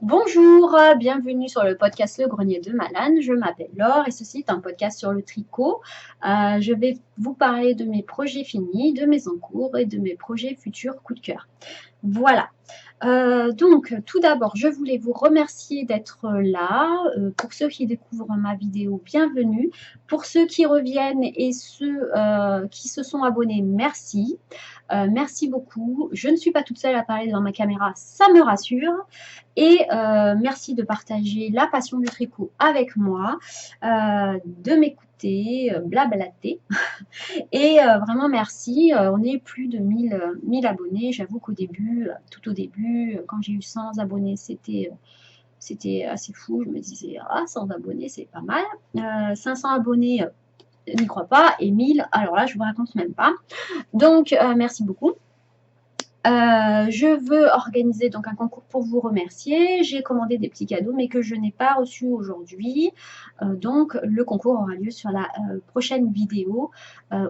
Bonjour, bienvenue sur le podcast Le Grenier de Malane. Je m'appelle Laure et ceci est un podcast sur le tricot. Je vais vous parler de mes projets finis, de mes en cours et de mes projets futurs coup de cœur. Voilà. Donc, tout d'abord, je voulais vous remercier d'être là. Pour ceux qui découvrent ma vidéo, bienvenue. Pour ceux qui reviennent et ceux qui se sont abonnés, merci. Merci beaucoup. Je ne suis pas toute seule à parler devant ma caméra, ça me rassure. Et merci de partager la passion du tricot avec moi, de m'écouter, blablater. Et vraiment merci, on est plus de 1000 abonnés. J'avoue qu'au début, tout au début, quand j'ai eu 100 abonnés, c'était assez fou. Je me disais, ah, 100 abonnés, c'est pas mal. 500 abonnés, n'y crois pas. Et 1000, alors là, je vous raconte même pas. Donc, merci beaucoup. Je veux organiser donc un concours pour vous remercier. J'ai commandé des petits cadeaux, mais que je n'ai pas reçus aujourd'hui. Donc, le concours aura lieu sur la prochaine vidéo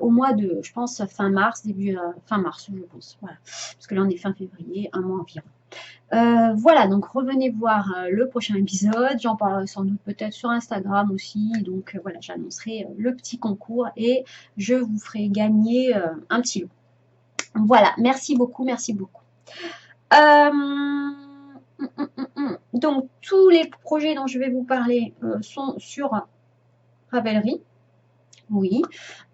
au mois de, je pense, fin mars, début fin mars, je pense. Voilà. Parce que là, on est fin février, un mois environ. Voilà, donc revenez voir le prochain épisode. J'en parlerai sans doute peut-être sur Instagram aussi. Donc, voilà, j'annoncerai le petit concours et je vous ferai gagner un petit lot. Voilà, merci beaucoup, merci beaucoup. Donc, tous les projets dont je vais vous parler sont sur Ravelry. Oui.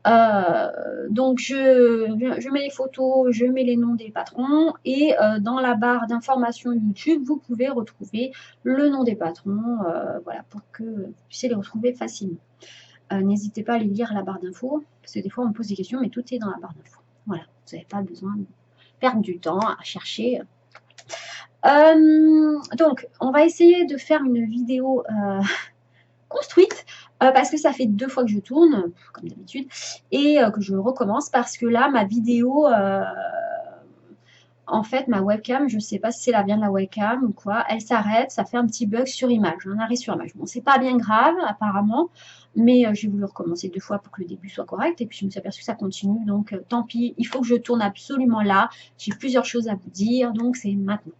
Donc, je mets les photos, je mets les noms des patrons et dans la barre d'informations YouTube, vous pouvez retrouver le nom des patrons, voilà, pour que vous puissiez les retrouver facilement. N'hésitez pas à aller lire la barre d'infos, parce que des fois on me pose des questions, mais tout est dans la barre d'infos. Voilà, vous n'avez pas besoin de perdre du temps à chercher. Donc, on va essayer de faire une vidéo construite parce que ça fait 2 fois que je tourne, comme d'habitude, et que je recommence parce que là, ma vidéo, en fait, ma webcam, je ne sais pas si c'est la vient de la webcam ou quoi, elle s'arrête, ça fait un petit bug sur image, un arrêt sur image. Bon, c'est pas bien grave, apparemment, mais j'ai voulu recommencer 2 fois pour que le début soit correct, et puis je me suis aperçue que ça continue, donc tant pis, il faut que je tourne absolument là. J'ai plusieurs choses à vous dire, donc c'est maintenant.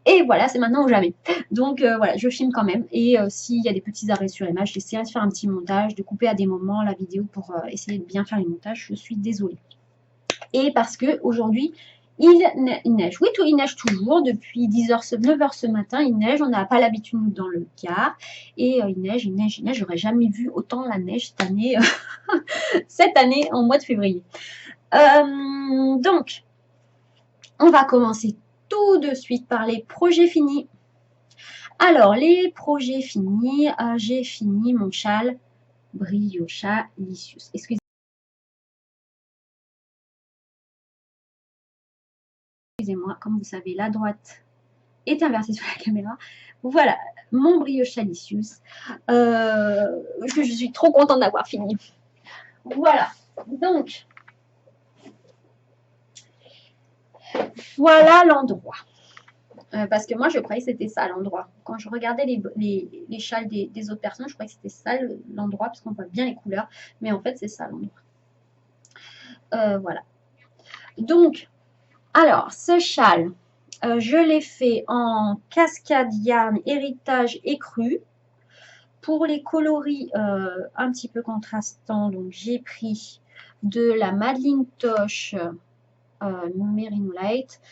Et voilà, c'est maintenant ou jamais. Donc voilà, je filme quand même, et s'il y a des petits arrêts sur image, j'essaierai de faire un petit montage, de couper à des moments la vidéo pour essayer de bien faire les montages, je suis désolée. Et parce que aujourd'hui, il neige. Oui, il neige toujours. Depuis 10h, 9h ce matin, il neige. On n'a pas l'habitude, nous, dans le Gard. Et il neige, il neige, il neige. J'aurais jamais vu autant la neige cette année en mois de février. Donc, on va commencer tout de suite par les projets finis. Alors, les projets finis, j'ai fini mon châle Briocha Licious. Excusez-moi, comme vous savez, la droite est inversée sur la caméra. Voilà, mon Briocha Licious. Je suis trop contente d'avoir fini. Voilà, donc, voilà l'endroit. Parce que moi, je croyais que c'était ça l'endroit. Quand je regardais les châles des autres personnes, je croyais que c'était ça l'endroit, parce qu'on voit bien les couleurs. Mais en fait, c'est ça l'endroit. Voilà. Donc, alors, ce châle, je l'ai fait en cascade yarn, héritage écru. Pour les coloris un petit peu contrastants, donc j'ai pris de la Madeline Tosh Merino Light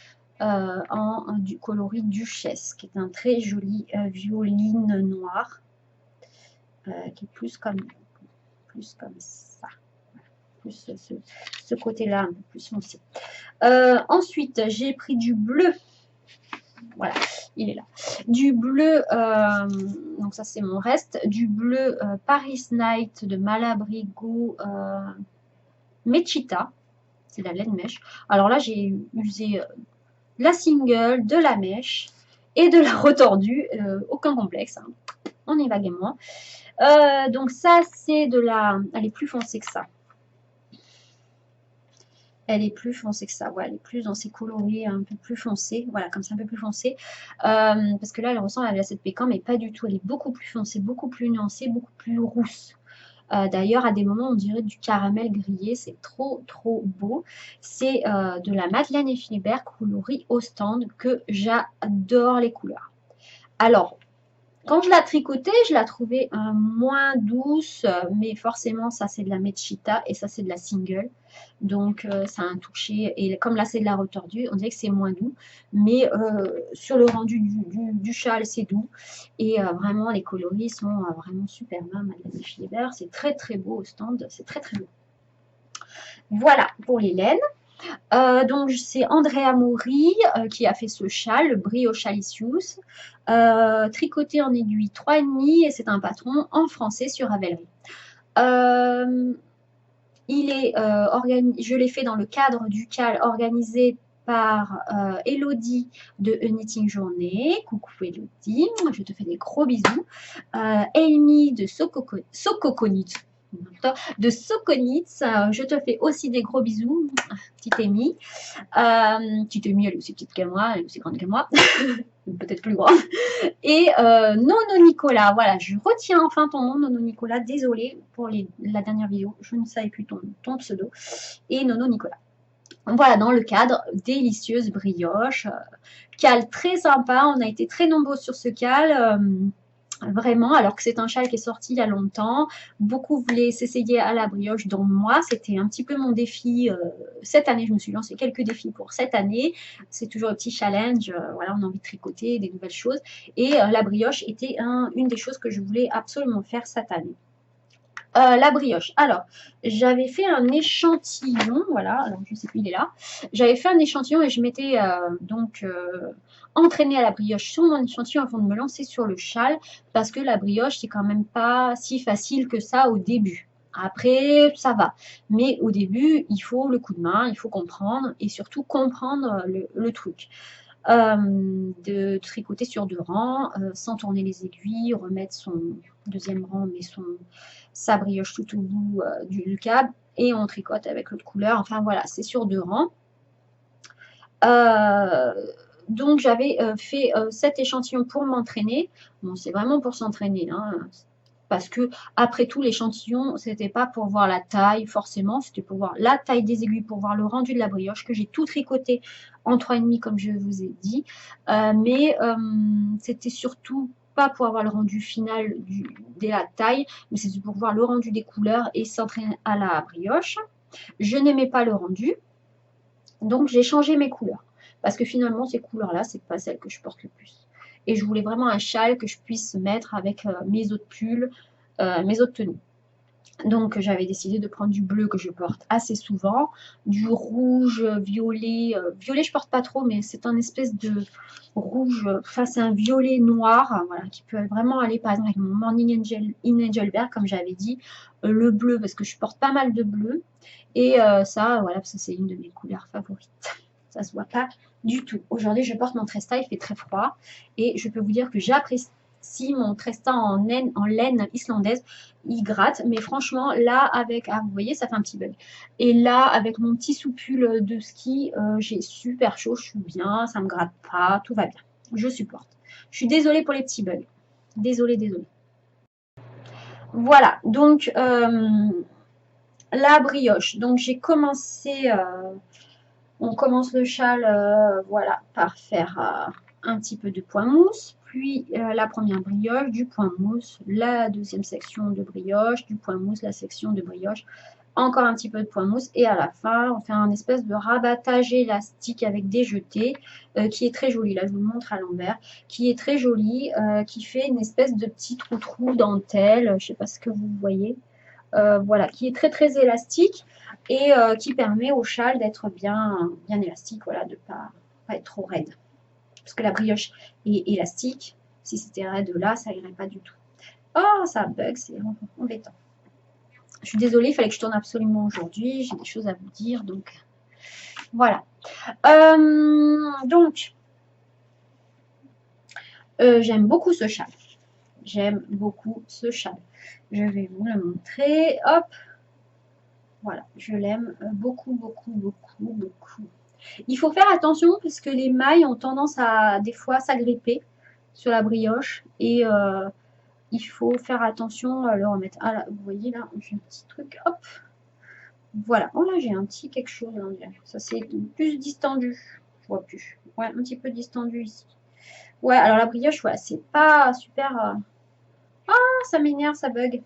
du coloris Duchesse, qui est un très joli violine noir, qui est plus comme ça. Plus ce côté-là, un peu plus foncé. Ensuite, j'ai pris du bleu. Voilà, il est là. Du bleu, donc ça c'est mon reste. Du bleu Paris Night de Malabrigo Mechita. C'est la laine mèche. Alors là, j'ai usé la single, de la mèche et de la retordue. Aucun complexe. Hein. On y va gaiement. Donc ça, c'est de la... Elle est plus foncée que ça. Elle est plus foncée que ça. Ouais, elle est plus dans ses coloris un peu plus foncés. Voilà, comme ça, un peu plus foncé. Parce que là, elle ressemble à la 7 pécan, mais pas du tout. Elle est beaucoup plus foncée, beaucoup plus nuancée, beaucoup plus rousse. D'ailleurs, à des moments, on dirait du caramel grillé. C'est trop, trop beau. C'est de la Madeleine et Philibert coloris au stand que j'adore les couleurs. Alors, quand je la tricotais, je la trouvais moins douce, mais forcément, ça c'est de la Mechita et ça c'est de la single. Donc, ça a un toucher. Et comme là c'est de la retordue, on dirait que c'est moins doux. Mais sur le rendu du châle, c'est doux. Et vraiment, les coloris sont vraiment super. Madame Fiébert, c'est très très beau au stand. C'est très très beau. Voilà pour les laines. Donc c'est Andrea Mori qui a fait ce châle, le Brioche Alicius, tricoté en aiguille 3,5 et c'est un patron en français sur Ravelry. Je l'ai fait dans le cadre du CAL organisé par Elodie de A Knitting Journée. Coucou Elodie, je te fais des gros bisous. Amy de Sokokonit, de Sokonitz, je te fais aussi des gros bisous, petite Amy. Petite Amy, elle est aussi petite que moi, elle est aussi grande que moi, peut-être plus grande. Et Nono Nicolas, voilà, je retiens enfin ton nom, Nono Nicolas, désolée pour la dernière vidéo, je ne savais plus ton pseudo. Et Nono Nicolas. Voilà, dans le cadre, délicieuse brioche, cal très sympa, on a été très nombreux sur ce cal. Vraiment, alors que c'est un châle qui est sorti il y a longtemps. Beaucoup voulaient s'essayer à la brioche, dont moi. C'était un petit peu mon défi. Cette année, je me suis lancé quelques défis pour cette année. C'est toujours un petit challenge. Voilà, on a envie de tricoter des nouvelles choses. Et la brioche était une des choses que je voulais absolument faire cette année. La brioche. Alors, j'avais fait un échantillon, voilà, alors je sais plus, il est là. J'avais fait un échantillon et je m'étais donc entraînée à la brioche sur mon échantillon avant de me lancer sur le châle parce que la brioche, c'est quand même pas si facile que ça au début. Après, ça va. Mais au début, il faut le coup de main, il faut comprendre et surtout comprendre le truc. De tricoter sur 2 rangs, sans tourner les aiguilles, remettre son deuxième rang, mais sa brioche tout au bout du câble, et on tricote avec l'autre couleur. Enfin voilà, c'est sur 2 rangs. Donc j'avais fait cet échantillon pour m'entraîner. Bon, c'est vraiment pour s'entraîner, hein, parce que après tout l'échantillon c'était pas pour voir la taille forcément, c'était pour voir la taille des aiguilles, pour voir le rendu de la brioche que j'ai tout tricoté en 3,5 comme je vous ai dit, mais c'était surtout pas pour avoir le rendu final de la taille, mais c'est pour voir le rendu des couleurs et s'entraîner à la brioche. Je n'aimais pas le rendu, donc j'ai changé mes couleurs parce que finalement ces couleurs là c'est pas celles que je porte le plus. Et je voulais vraiment un châle que je puisse mettre avec mes autres pulls, mes autres tenues. Donc j'avais décidé de prendre du bleu que je porte assez souvent, du rouge, violet. Violet je porte pas trop, mais c'est un espèce de rouge, enfin c'est un violet noir, voilà, qui peut vraiment aller par exemple avec mon Morning Angel, in Angelberg comme j'avais dit, le bleu parce que je porte pas mal de bleu. Et ça, voilà, ça c'est une de mes couleurs favorites. Ça se voit pas du tout. Aujourd'hui, je porte mon Tresta, il fait très froid. Et je peux vous dire que j'apprécie mon Tresta en laine islandaise. Il gratte, mais franchement, là, avec... Ah, vous voyez, ça fait un petit bug. Et là, avec mon petit soupule de ski, j'ai super chaud, je suis bien, ça me gratte pas, tout va bien. Je supporte. Je suis désolée pour les petits bugs. Désolée, désolée. Voilà, donc... la brioche. Donc j'ai commencé, on commence le châle, voilà, par faire un petit peu de point mousse, puis la première brioche, du point mousse, la deuxième section de brioche, du point mousse, la section de brioche, encore un petit peu de point mousse, et à la fin, on fait un espèce de rabattage élastique avec des jetés, qui est très joli. Là, je vous le montre à l'envers, qui est très joli, qui fait une espèce de petit trou-trou dentelle, je ne sais pas ce que vous voyez. Voilà, qui est très très élastique et qui permet au châle d'être bien élastique, voilà, de ne pas être trop raide. Parce que la brioche est élastique, si c'était raide là, ça irait pas du tout. Oh, ça bug, c'est embêtant. Je suis désolée, il fallait que je tourne absolument aujourd'hui, j'ai des choses à vous dire, donc voilà. Donc, j'aime beaucoup ce châle. J'aime beaucoup ce châle. Je vais vous le montrer. Hop, voilà, je l'aime beaucoup, beaucoup, beaucoup, beaucoup. Il faut faire attention parce que les mailles ont tendance à des fois s'agripper sur la brioche et il faut faire attention à le remettre. Ah là, vous voyez là, j'ai un petit truc, hop, voilà. Oh là, j'ai un petit quelque chose là, ça c'est plus distendu, je vois plus. Ouais, un petit peu distendu ici. Ouais, alors la brioche, voilà, c'est pas super... Ah, ça m'énerve, ça bug.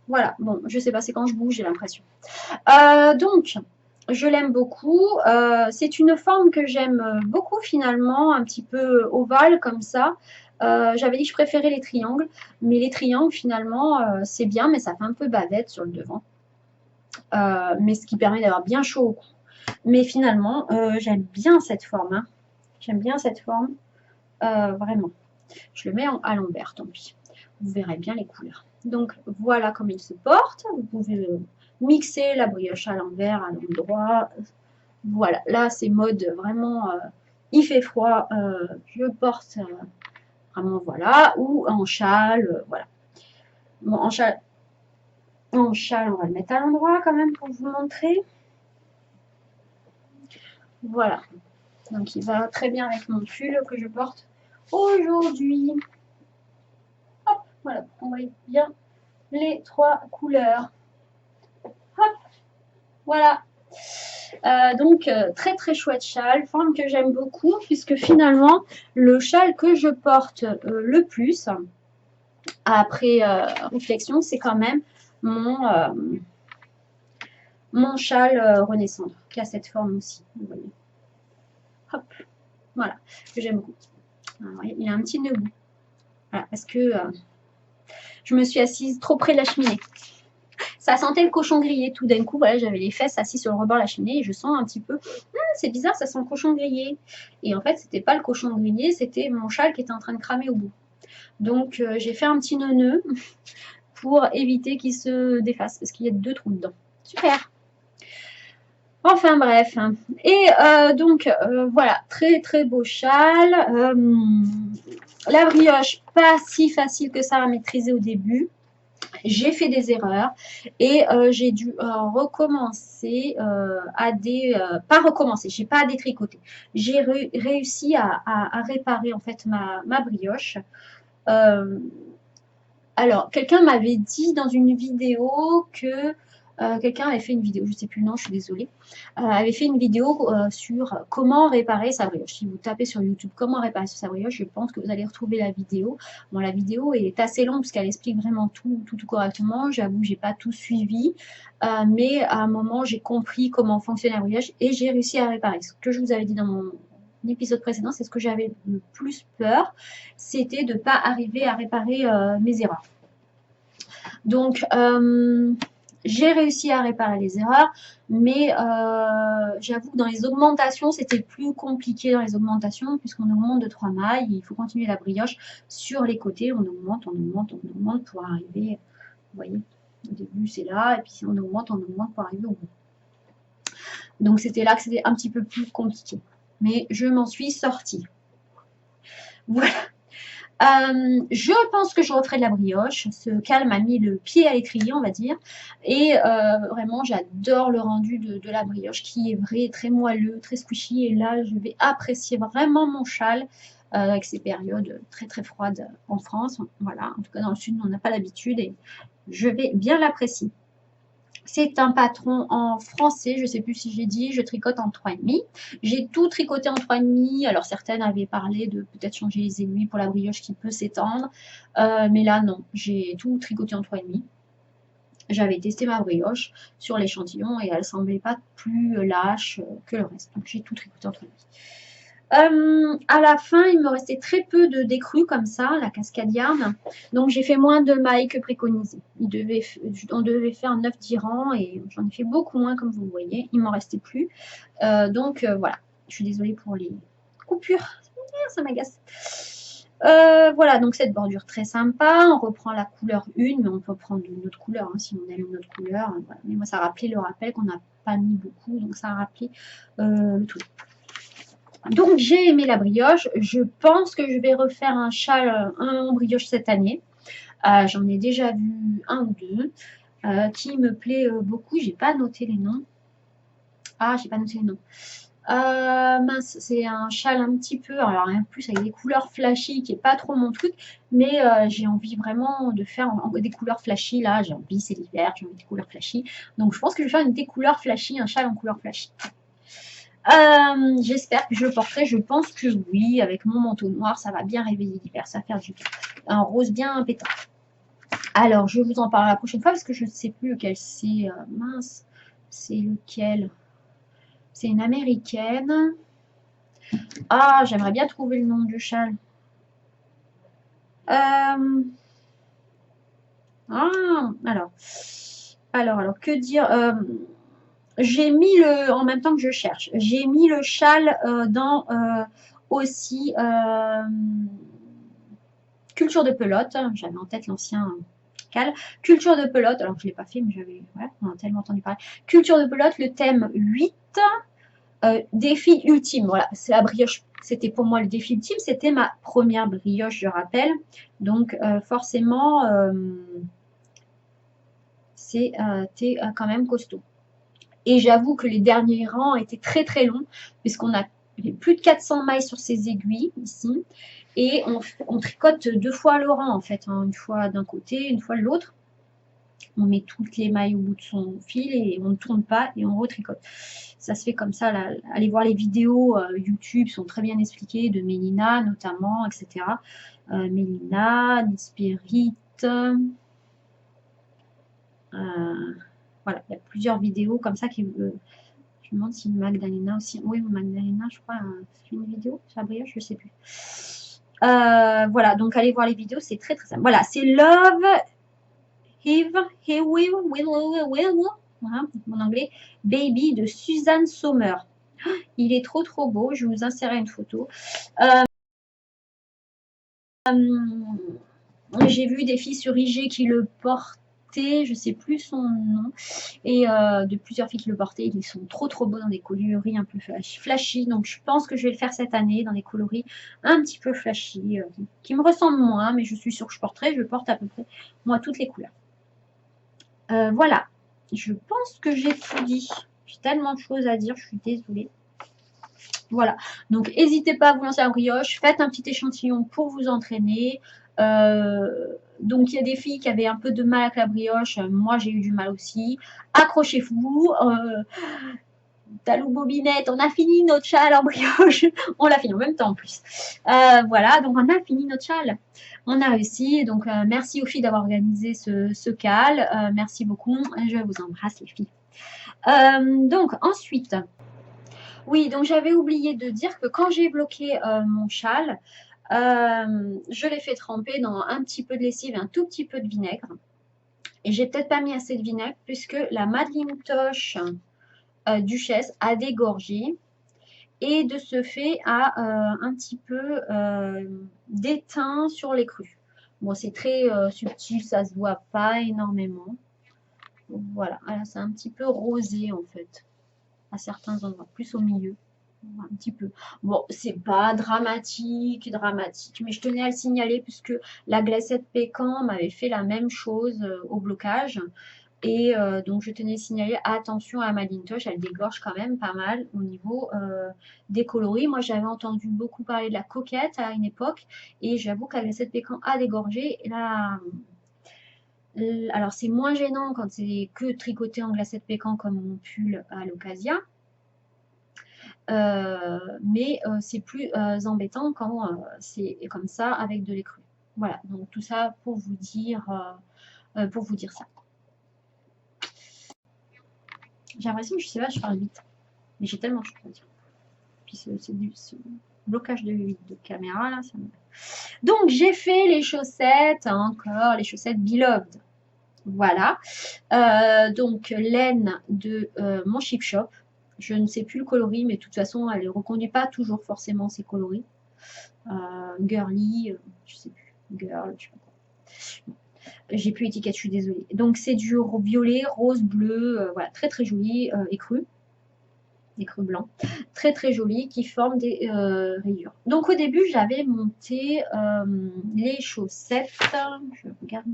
Voilà, bon, je sais pas, c'est quand je bouge, j'ai l'impression. Donc, je l'aime beaucoup. C'est une forme que j'aime beaucoup finalement, un petit peu ovale comme ça. J'avais dit que je préférais les triangles, mais les triangles finalement, c'est bien, mais ça fait un peu bavette sur le devant. Mais ce qui permet d'avoir bien chaud au cou. Mais finalement, j'aime bien cette forme, hein. J'aime bien cette forme, vraiment. Je le mets à l'envers, tant pis. Vous verrez bien les couleurs. Donc voilà comme il se porte. Vous pouvez mixer la brioche à l'envers, à l'endroit. Voilà, là c'est mode vraiment, il fait froid, je porte vraiment voilà, ou en châle, voilà. Bon, en châle, on va le mettre à l'endroit quand même pour vous montrer. Voilà, donc il va très bien avec mon pull que je porte aujourd'hui. Hop, voilà, on voit bien les trois couleurs. Hop, voilà. Donc très très chouette châle, forme que j'aime beaucoup puisque finalement le châle que je porte le plus après réflexion, c'est quand même mon châle Renaissance qui a cette forme aussi. Vous voyez. Hop, voilà, que j'aime beaucoup. Alors, il a un petit nœud bout. Voilà, parce que je me suis assise trop près de la cheminée. Ça sentait le cochon grillé tout d'un coup. Voilà, j'avais les fesses assises sur le rebord de la cheminée et je sens un petit peu, c'est bizarre, ça sent le cochon grillé. Et en fait, c'était pas le cochon grillé, c'était mon châle qui était en train de cramer au bout. Donc, j'ai fait un petit nœud pour éviter qu'il se défasse parce qu'il y a 2 trous dedans. Super. Enfin bref. Et donc, voilà, très très beau châle. La brioche, pas si facile que ça à maîtriser au début. J'ai fait des erreurs et j'ai dû recommencer pas recommencer, j'ai pas à détricoter. J'ai réussi à réparer en fait ma brioche. Alors, quelqu'un m'avait dit dans une vidéo que quelqu'un avait fait une vidéo, je ne sais plus le nom, je suis désolée, avait fait une vidéo sur comment réparer sa brioche. Si vous tapez sur YouTube comment réparer sa brioche, je pense que vous allez retrouver la vidéo. Bon, la vidéo est assez longue parce qu'elle explique vraiment tout correctement. J'avoue, j'ai pas tout suivi, mais à un moment, j'ai compris comment fonctionne la brioche et j'ai réussi à réparer. Ce que je vous avais dit dans mon épisode précédent, c'est ce que j'avais le plus peur, c'était de ne pas arriver à réparer mes erreurs. Donc, j'ai réussi à réparer les erreurs, mais j'avoue que dans les augmentations, c'était plus compliqué dans les augmentations, puisqu'on augmente de 3 mailles, il faut continuer la brioche sur les côtés, on augmente pour arriver, vous voyez, au début c'est là, et puis on augmente pour arriver au bout. Donc c'était là que c'était un petit peu plus compliqué, mais je m'en suis sortie. Voilà. Je pense que je referai de la brioche. Ce calme m'a mis le pied à l'étrier, on va dire. Et vraiment, j'adore le rendu de la brioche qui est vrai, très moelleux, très squishy. Et là, je vais apprécier vraiment mon châle avec ces périodes très très froides en France. Voilà, en tout cas dans le sud, on n'a pas l'habitude et je vais bien l'apprécier. C'est un patron en français, je ne sais plus si j'ai dit, je tricote en 3,5. J'ai tout tricoté en 3,5. Alors certaines avaient parlé de peut-être changer les aiguilles pour la brioche qui peut s'étendre. Mais là non, j'ai tout tricoté en 3,5. J'avais testé ma brioche sur l'échantillon et elle ne semblait pas plus lâche que le reste. Donc j'ai tout tricoté en 3,5. À la fin, il me restait très peu de décrus comme ça, la cascade yarn. Donc j'ai fait moins de mailles que préconisé. On devait faire 9-10 rangs et j'en ai fait beaucoup moins comme vous voyez. Il m'en restait plus. Donc voilà, je suis désolée pour les coupures. Ça m'agace. Voilà, donc cette bordure très sympa. On reprend la couleur 1, mais on peut prendre une autre couleur hein, si on aime une autre couleur. Voilà. Mais moi, ça rappelait le rappel qu'on n'a pas mis beaucoup, donc ça a rappelé le tout. Donc j'ai aimé la brioche, je pense que je vais refaire un châle en brioche cette année. J'en ai déjà vu un ou deux qui me plaît beaucoup, j'ai pas noté les noms. Ah, j'ai pas noté les noms. Mince, c'est un châle un petit peu, alors en plus avec des couleurs flashy qui est pas trop mon truc, mais j'ai envie vraiment de faire des couleurs flashy là, j'ai envie, c'est l'hiver, j'ai envie des couleurs flashy. Donc je pense que je vais faire une des couleurs flashy, un châle en couleur flashy. J'espère que je le porterai. Je pense que oui, avec mon manteau noir, ça va bien réveiller l'hiver, ça va faire du bien. Un rose bien pétant. Alors, je vous en parlerai la prochaine fois parce que je ne sais plus lequel c'est. Mince, c'est lequel? C'est une américaine. Ah, j'aimerais bien trouver le nom du châle. Alors, que dire? J'ai mis le, en même temps que je cherche, j'ai mis le châle dans aussi culture de pelote. J'avais en tête l'ancien cal. Culture de pelote, alors je ne l'ai pas fait, mais j'avais, ouais, on a tellement entendu parler. Culture de pelote, le thème 8, défi ultime. Voilà, c'est la brioche. C'était pour moi le défi ultime. C'était ma première brioche, je rappelle. Donc, forcément, c'était quand même costaud. Et j'avoue que les derniers rangs étaient très très longs, puisqu'on a plus de 400 mailles sur ces aiguilles ici. Et on tricote 2 fois le rang en fait, hein, une fois d'un côté, une fois de l'autre. On met toutes les mailles au bout de son fil et on ne tourne pas et on retricote. Ça se fait comme ça. Là. Allez voir les vidéos YouTube, sont très bien expliquées, de Mélina notamment, etc. Mélina, Nispirit. Voilà, il y a plusieurs vidéos comme ça qui. Je me demande si Magdalena aussi. Oui, Magdalena, je crois, fait une vidéo sur la brioche, je sais plus. Voilà, donc allez voir les vidéos, c'est très très simple. Voilà, c'est Love, voilà, mon anglais, Baby de Suzanne Sommer. Il est trop trop beau, je vais vous insérer une photo. J'ai vu des filles sur IG qui le portent. Je sais plus son nom, et de plusieurs filles qui le portaient, ils sont trop trop beaux dans des coloris un peu flashy, donc je pense que je vais le faire cette année dans des coloris un petit peu flashy, qui me ressemblent moins, mais je suis sûre que je porterai, je porte à peu près moi toutes les couleurs. Voilà, je pense que j'ai tout dit, j'ai tellement de choses à dire, je suis désolée. Voilà, donc n'hésitez pas à vous lancer à brioche, faites un petit échantillon pour vous entraîner. Donc il y a des filles qui avaient un peu de mal avec la brioche, moi j'ai eu du mal aussi. Accrochez-vous, talou bobinette, on a fini notre châle en brioche, on l'a fini en même temps en plus. Voilà, donc on a fini notre châle, on a réussi, donc merci aux filles d'avoir organisé ce cal, merci beaucoup, je vous embrasse les filles. Donc ensuite, oui, donc j'avais oublié de dire que quand j'ai bloqué mon châle, je l'ai fait tremper dans un petit peu de lessive et un tout petit peu de vinaigre. Et j'ai peut-être pas mis assez de vinaigre puisque la Madelinetosh Duchesse a dégorgé et de ce fait a un petit peu d'étain sur les crus. Bon, c'est très subtil, ça se voit pas énormément. Voilà, c'est un petit peu rosé en fait, à certains endroits, plus au milieu. Un petit peu. Bon, c'est pas dramatique, mais je tenais à le signaler puisque la glacette pécan m'avait fait la même chose au blocage. Et donc, je tenais à signaler, attention à Macintosh, elle dégorge quand même pas mal au niveau des coloris. Moi, j'avais entendu beaucoup parler de la coquette à une époque et j'avoue que la glacette pécan a dégorgé. Et là, alors, c'est moins gênant quand c'est que tricoté en glacette pécan comme mon pull à l'Ocasia. Mais c'est plus embêtant quand c'est comme ça avec de l'écru. Voilà, donc tout ça pour vous dire ça. J'ai l'impression que je sais pas, je parle vite, mais j'ai tellement de choses à dire. Puis c'est du blocage de caméra là. Donc j'ai fait les chaussettes, encore les chaussettes Beloved. Voilà. Donc laine de mon Chip Shop. Je ne sais plus le coloris, mais de toute façon, elle ne reconduit pas toujours forcément ses coloris. Girly, je sais plus. Girl, je sais pas quoi. J'ai plus l'étiquette, je suis désolée. Donc c'est du violet, rose, bleu, voilà, très très joli, écru blanc, très très joli, qui forme des rayures. Donc au début, j'avais monté les chaussettes. Je regarde.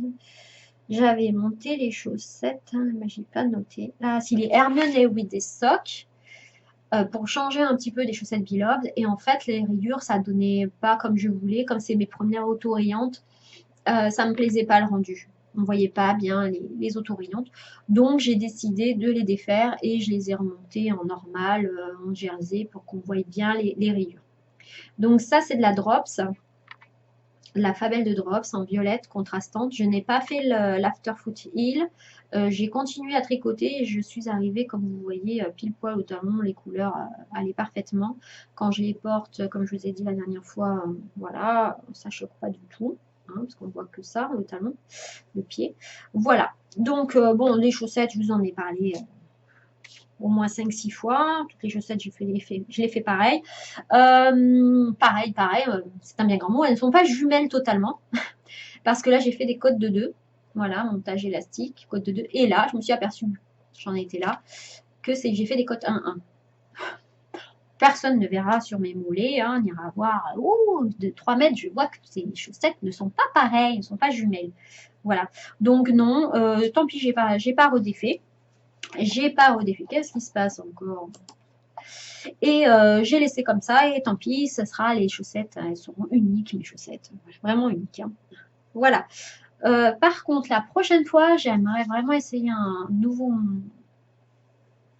J'avais monté les chaussettes, hein, mais j'ai pas noté. Ah, si les Hermione with des socks. Pour changer un petit peu des chaussettes Beloved. Et en fait, les rayures, ça donnait pas comme je voulais. Comme c'est mes premières auto-rayantes, ça me plaisait pas le rendu. On ne voyait pas bien les autorayontes. Donc j'ai décidé de les défaire et je les ai remontées en normal, en jersey, pour qu'on voie bien les rayures. Donc ça, c'est de la Drops, la Fabelle de Drops en violette contrastante. Je n'ai pas fait l'After Foot Heel. J'ai continué à tricoter et je suis arrivée, comme vous voyez, pile poil au talon. Les couleurs allaient parfaitement. Quand je les porte, comme je vous ai dit la dernière fois, voilà, ça ne choque pas du tout, hein, parce qu'on voit que ça, le talon, le pied. Voilà. Donc, bon, les chaussettes, je vous en ai parlé au moins 5-6 fois. Toutes les chaussettes, je les fais pareil. Pareil, c'est un bien grand mot. Elles ne sont pas jumelles totalement. Parce que là, j'ai fait des côtes de 2. Voilà, montage élastique, côte de 2. Et là, je me suis aperçue, j'en étais là, que c'est que j'ai fait des côtes 1-1. Personne ne verra sur mes mollets, hein, n'ira voir, de 3 mètres, je vois que ces chaussettes ne sont pas pareilles, ne sont pas jumelles. Voilà. Donc non, tant pis, j'ai pas redéfait. Qu'est-ce qui se passe encore? Et j'ai laissé comme ça, et tant pis, ce sera les chaussettes, elles seront uniques, mes chaussettes, vraiment uniques, hein. Voilà. Par contre, la prochaine fois, j'aimerais vraiment essayer un nouveau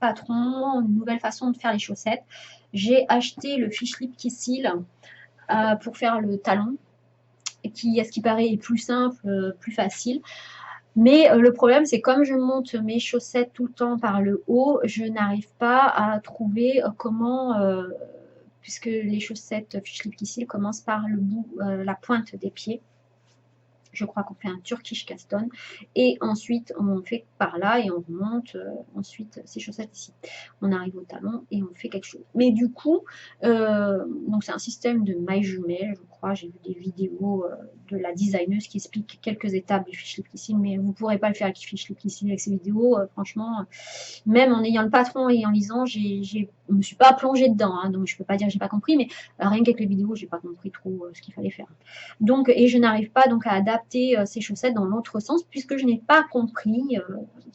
patron, une nouvelle façon de faire les chaussettes. J'ai acheté le fiche lip qui cille pour faire le talon, qui, à ce qui paraît, est plus simple, plus facile. Mais le problème, c'est comme je monte mes chaussettes tout le temps par le haut, je n'arrive pas à trouver comment, puisque les chaussettes fiche lip qui cille commencent par le bout, la pointe des pieds. Je crois qu'on fait un Turkish Caston et ensuite on fait par là et on remonte ensuite ces chaussettes ici. On arrive au talon et on fait quelque chose. Mais du coup, donc c'est un système de mailles jumelles, je crois. J'ai vu des vidéos de la designeuse qui explique quelques étapes du fiche lip ici, mais vous ne pourrez pas le faire avec le fiche lip ici avec ces vidéos. Franchement, même en ayant le patron et en lisant, je ne me suis pas plongée dedans, hein, donc je ne peux pas dire que j'ai pas compris, mais rien qu'avec les vidéos, j'ai pas compris trop ce qu'il fallait faire. Donc, et je n'arrive pas donc à adapter ces chaussettes dans l'autre sens puisque je n'ai pas compris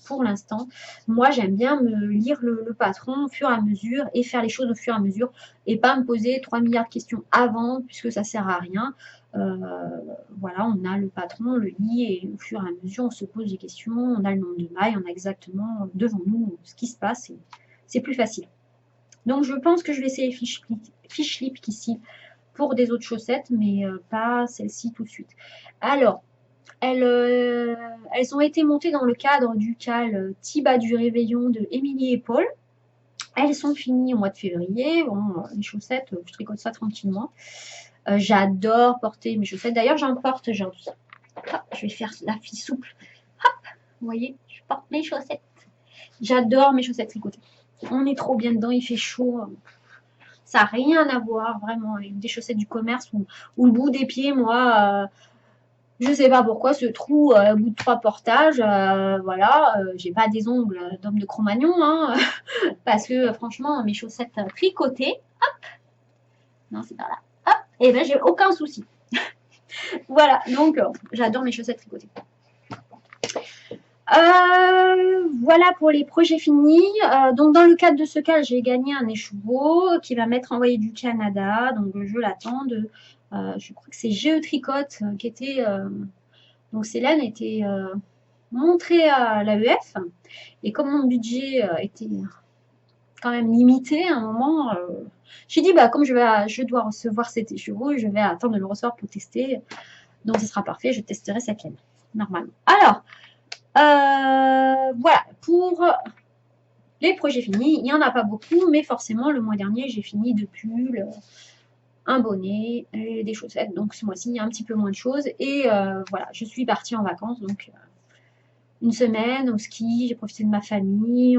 pour l'instant. Moi, j'aime bien me lire le patron au fur et à mesure et faire les choses au fur et à mesure et pas me poser 3 milliards de questions avant puisque ça sert à rien. Voilà, on a le patron, on le lit et au fur et à mesure, on se pose des questions, on a le nombre de mailles, on a exactement devant nous ce qui se passe et c'est plus facile. Donc, je pense que je vais essayer fiche lip ici pour des autres chaussettes, mais pas celle-ci tout de suite. Alors, elles ont été montées dans le cadre du cal Tiba du Réveillon de Émilie et Paul. Elles sont finies au mois de février. Bon, les chaussettes, je tricote ça tranquillement. J'adore porter mes chaussettes. D'ailleurs, j'en porte aujourd'hui. Je vais faire la fille souple. Hop, vous voyez, je porte mes chaussettes. J'adore mes chaussettes tricotées. On est trop bien dedans, il fait chaud. Ça n'a rien à voir vraiment avec des chaussettes du commerce où le bout des pieds, moi, je ne sais pas pourquoi ce trou au bout de 3 portages, voilà, j'ai pas des ongles d'homme de Cro-Magnon, hein, parce que franchement, mes chaussettes tricotées, hop, non, c'est par là, hop, et ben j'ai aucun souci. Voilà, donc j'adore mes chaussettes tricotées. Voilà pour les projets finis. Donc dans le cadre de ce cas, j'ai gagné un écheveau qui va m'être envoyé du Canada. Donc je l'attends. Je crois que c'est Géotricote qui était. Donc Célène était montrée à l'AEF. Et comme mon budget était quand même limité à un moment, j'ai dit bah comme je dois recevoir cet écheveau, je vais attendre de le recevoir pour tester. Donc ce sera parfait, je testerai cette laine normalement. Alors. Voilà, pour les projets finis, il n'y en a pas beaucoup, mais forcément, le mois dernier, j'ai fini de pull, un bonnet et des chaussettes. Donc, ce mois-ci, il y a un petit peu moins de choses. Et voilà, je suis partie en vacances, donc une semaine au ski, j'ai profité de ma famille,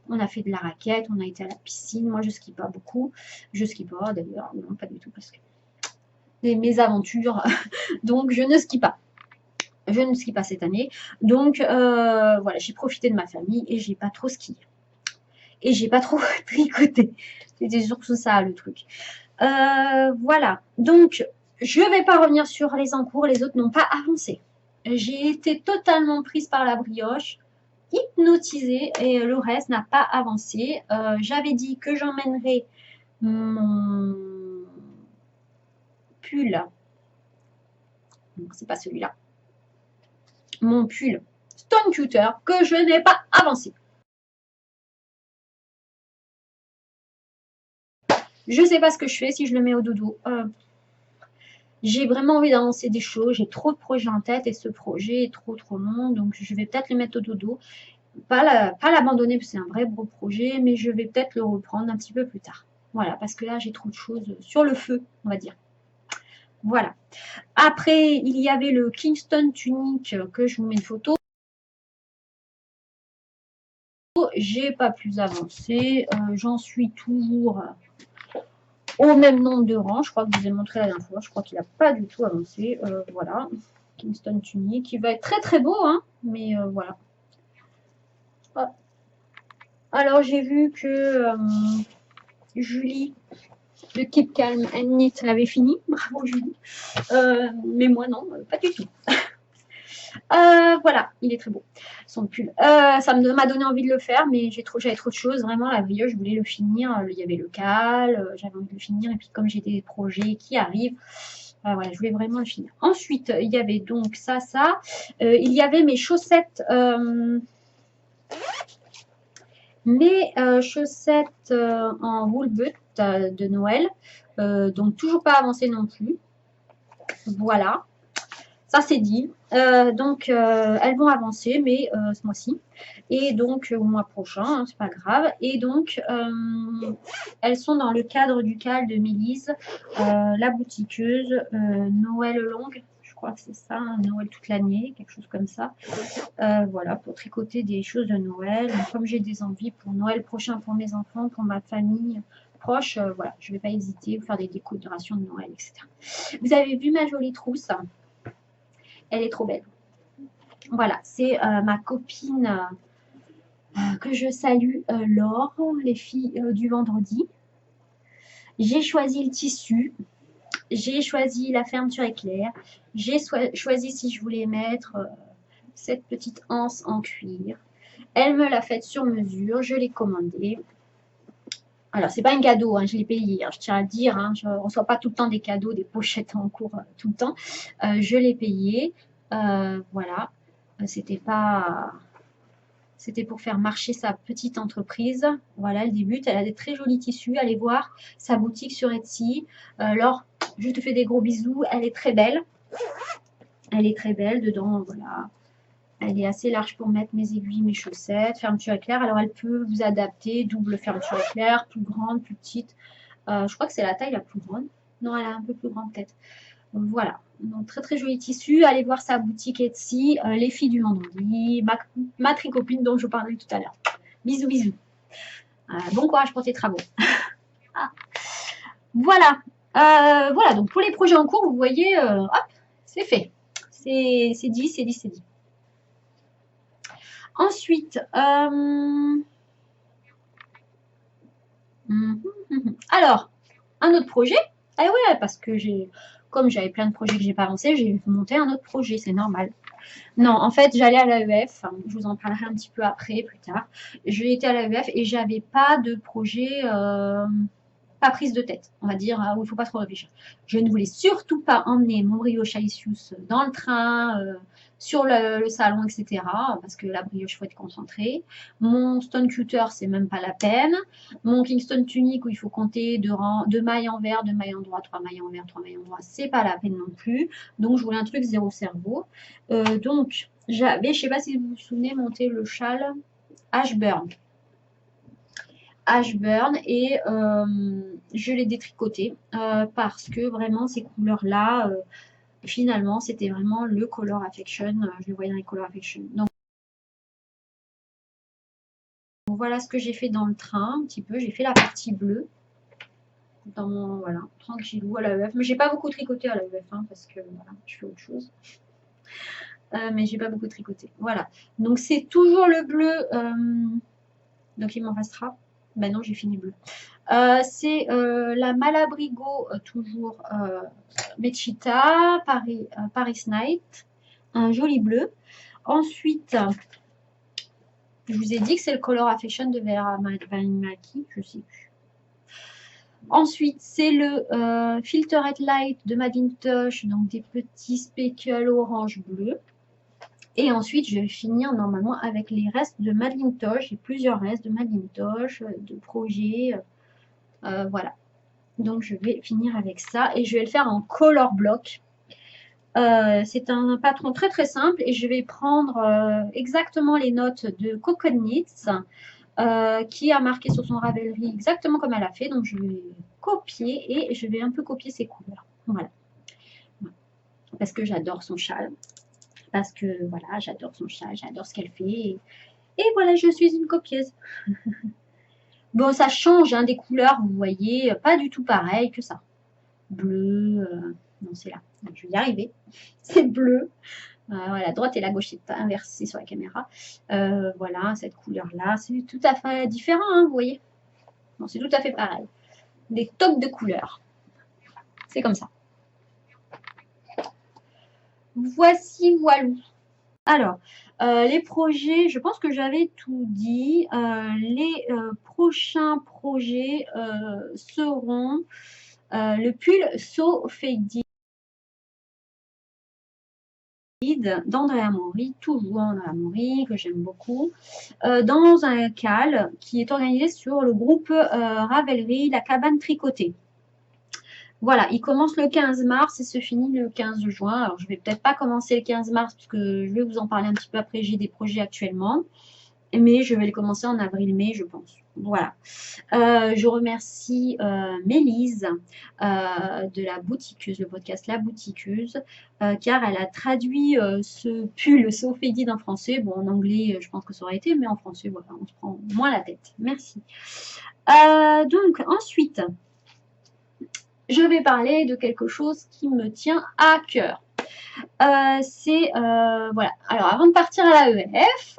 on a fait de la raquette, on a été à la piscine. Moi, je skie pas beaucoup. Je skie pas, d'ailleurs, non, pas du tout, parce que mes aventures, donc je ne skie pas. Je ne skie pas cette année. Donc, voilà, j'ai profité de ma famille et j'ai pas trop skié. Et j'ai pas trop tricoté. C'était surtout ça, le truc. Voilà. Donc, je vais pas revenir sur les encours. Les autres n'ont pas avancé. J'ai été totalement prise par la brioche, hypnotisée, et le reste n'a pas avancé. J'avais dit que j'emmènerais mon pull. C'est pas celui-là. mon pull Stone Cutter que je n'ai pas avancé. Je ne sais pas ce que je fais si je le mets au dodo. J'ai vraiment envie d'avancer des choses, j'ai trop de projets en tête et ce projet est trop long, donc je vais peut-être le mettre au dodo. Pas l'abandonner parce que c'est un vrai beau projet, mais je vais peut-être le reprendre un petit peu plus tard. Voilà, parce que là j'ai trop de choses sur le feu, on va dire. Voilà. Après, il y avait le Kingston Tunic que je vous mets une photo. J'ai pas plus avancé, j'en suis toujours au même nombre de rangs. Je crois que je vous ai montré la dernière fois. Je crois qu'il n'a pas du tout avancé. Voilà. Kingston Tunic qui va être très beau, hein. Mais voilà. Ah. Alors j'ai vu que Julie de Keep Calm and Knit l'avait fini. Bravo Julie. Mais moi non, pas du tout. Voilà, il est très beau, son pull. Ça m'a donné envie de le faire, mais j'avais trop de choses. Vraiment, la veille, je voulais le finir. Il y avait le cal, j'avais envie de le finir. Et puis, comme j'ai des projets qui arrivent, voilà, je voulais vraiment le finir. Ensuite, il y avait donc ça. Il y avait mes chaussettes. En wool butt de Noël. Donc, toujours pas avancé non plus. Voilà. Ça, c'est dit. Elles vont avancer, mais ce mois-ci. Et donc, au mois prochain, hein, c'est pas grave. Et donc, elles sont dans le cadre du cal de Mélise, la boutiqueuse, Noël longue. Je crois que c'est ça, hein, Noël toute l'année, quelque chose comme ça. Voilà, pour tricoter des choses de Noël. Donc, comme j'ai des envies pour Noël prochain, pour mes enfants, pour ma famille proche, voilà, je ne vais pas hésiter à faire des décorations de Noël, etc. Vous avez vu ma jolie trousse? Elle est trop belle. Voilà, c'est ma copine que je salue, Laure, les filles du vendredi. J'ai choisi le tissu, j'ai choisi la fermeture éclair, j'ai choisi si je voulais mettre cette petite anse en cuir. Elle me l'a faite sur mesure, je l'ai commandée. Alors, c'est pas un cadeau, hein, je l'ai payé, hein, je tiens à dire, hein, je ne reçois pas tout le temps des cadeaux, des pochettes en cours tout le temps. Je l'ai payé, voilà. C'était pour faire marcher sa petite entreprise. Voilà, elle débute. Elle a des très jolis tissus. Allez voir sa boutique sur Etsy. Laure, je te fais des gros bisous. Elle est très belle. Elle est très belle dedans. Voilà. Elle est assez large pour mettre mes aiguilles, mes chaussettes. Fermeture éclair. Alors, elle peut vous adapter. Double fermeture éclair, plus grande, plus petite. Je crois que c'est la taille la plus grande. Non, elle est un peu plus grande peut-être. Voilà, donc très joli tissu. Allez voir sa boutique Etsy, les filles du vendredi, ma tricopine dont je parlais tout à l'heure. Bisous, bisous. Bon courage pour tes travaux. Ah. Voilà, voilà, donc pour les projets en cours, vous voyez, hop, c'est fait. C'est dit. Ensuite, alors, un autre projet. Eh ouais, parce que comme j'avais plein de projets que j'ai pas avancé, j'ai monté un autre projet, c'est normal. Non, en fait, j'allais à l'AEF, je vous en parlerai un petit peu après, plus tard. J'ai été à l'AEF et j'avais pas de projet, pas prise de tête, on va dire, où il ne faut pas trop réfléchir. Je ne voulais surtout pas emmener mon brioche Alicius dans le train, sur le salon, etc. Parce que la brioche, il faut être concentré. Mon Stone Cutter, c'est même pas la peine. Mon Kingston Tunic, où il faut compter deux mailles envers, deux mailles endroit, trois mailles envers, trois mailles endroit, c'est pas la peine non plus. Donc, je voulais un truc zéro cerveau. Donc, j'avais, je sais pas si vous vous souvenez, monté le châle Ashburn. Ashburn et je l'ai détricoté parce que vraiment ces couleurs-là, finalement, c'était vraiment le Color Affection. Je le voyais dans les Color Affection. Donc, voilà ce que j'ai fait dans le train, un petit peu. J'ai fait la partie bleue. Voilà, tranquillou à l'AEF. Mais j'ai pas beaucoup tricoté à l'AEF, hein, parce que voilà, je fais autre chose. Mais j'ai pas beaucoup tricoté. Voilà. Donc, c'est toujours le bleu. Donc, il m'en restera. Ben non, j'ai fini bleu. C'est la Malabrigo, toujours Mechita, Paris Night, un joli bleu. Ensuite, je vous ai dit que c'est le Color Affection de Vera Maki, je sais plus. Ensuite, c'est le Filtered Light de Mavintosh, donc des petits speckles orange bleu. Et ensuite, je vais finir normalement avec les restes de Madeleine Toche. J'ai plusieurs restes de Madeleine Toche, de projets. Voilà. Donc, je vais finir avec ça. Et je vais le faire en color block. C'est un patron très très simple. Et je vais prendre exactement les notes de Coco Knits, qui a marqué sur son Ravelry exactement comme elle a fait. Donc, je vais copier et je vais un peu copier ses couleurs. Voilà. Parce que j'adore son châle. Parce que voilà, j'adore son châle, j'adore ce qu'elle fait. Et voilà, je suis une copieuse. Bon, ça change hein, des couleurs, vous voyez, pas du tout pareil que ça. Bleu, non, c'est là. Je vais y arriver. C'est bleu. Voilà, la droite et la gauche est inversée sur la caméra. Voilà, cette couleur-là, c'est tout à fait différent, hein, vous voyez. Non, c'est tout à fait pareil. Des toques de couleurs. C'est comme ça. Voici, voilà. Alors, les projets, je pense que j'avais tout dit. Les prochains projets seront le pull So Faded d'Andrea Mori, toujours Andrea Mori, que j'aime beaucoup, dans un cal qui est organisé sur le groupe Ravelry, la cabane tricotée. Voilà, il commence le 15 mars et se finit le 15 juin. Alors, je vais peut-être pas commencer le 15 mars parce que je vais vous en parler un petit peu après. J'ai des projets actuellement. Mais je vais les commencer en avril-mai, je pense. Voilà. Je remercie Mélise de la boutiqueuse, le podcast La Boutiqueuse, car elle a traduit ce pull Sophédide en français. Bon, en anglais, je pense que ça aurait été, mais en français, voilà, on se prend moins la tête. Merci. Donc, ensuite, je vais parler de quelque chose qui me tient à cœur. Voilà. Alors, avant de partir à l'AEF,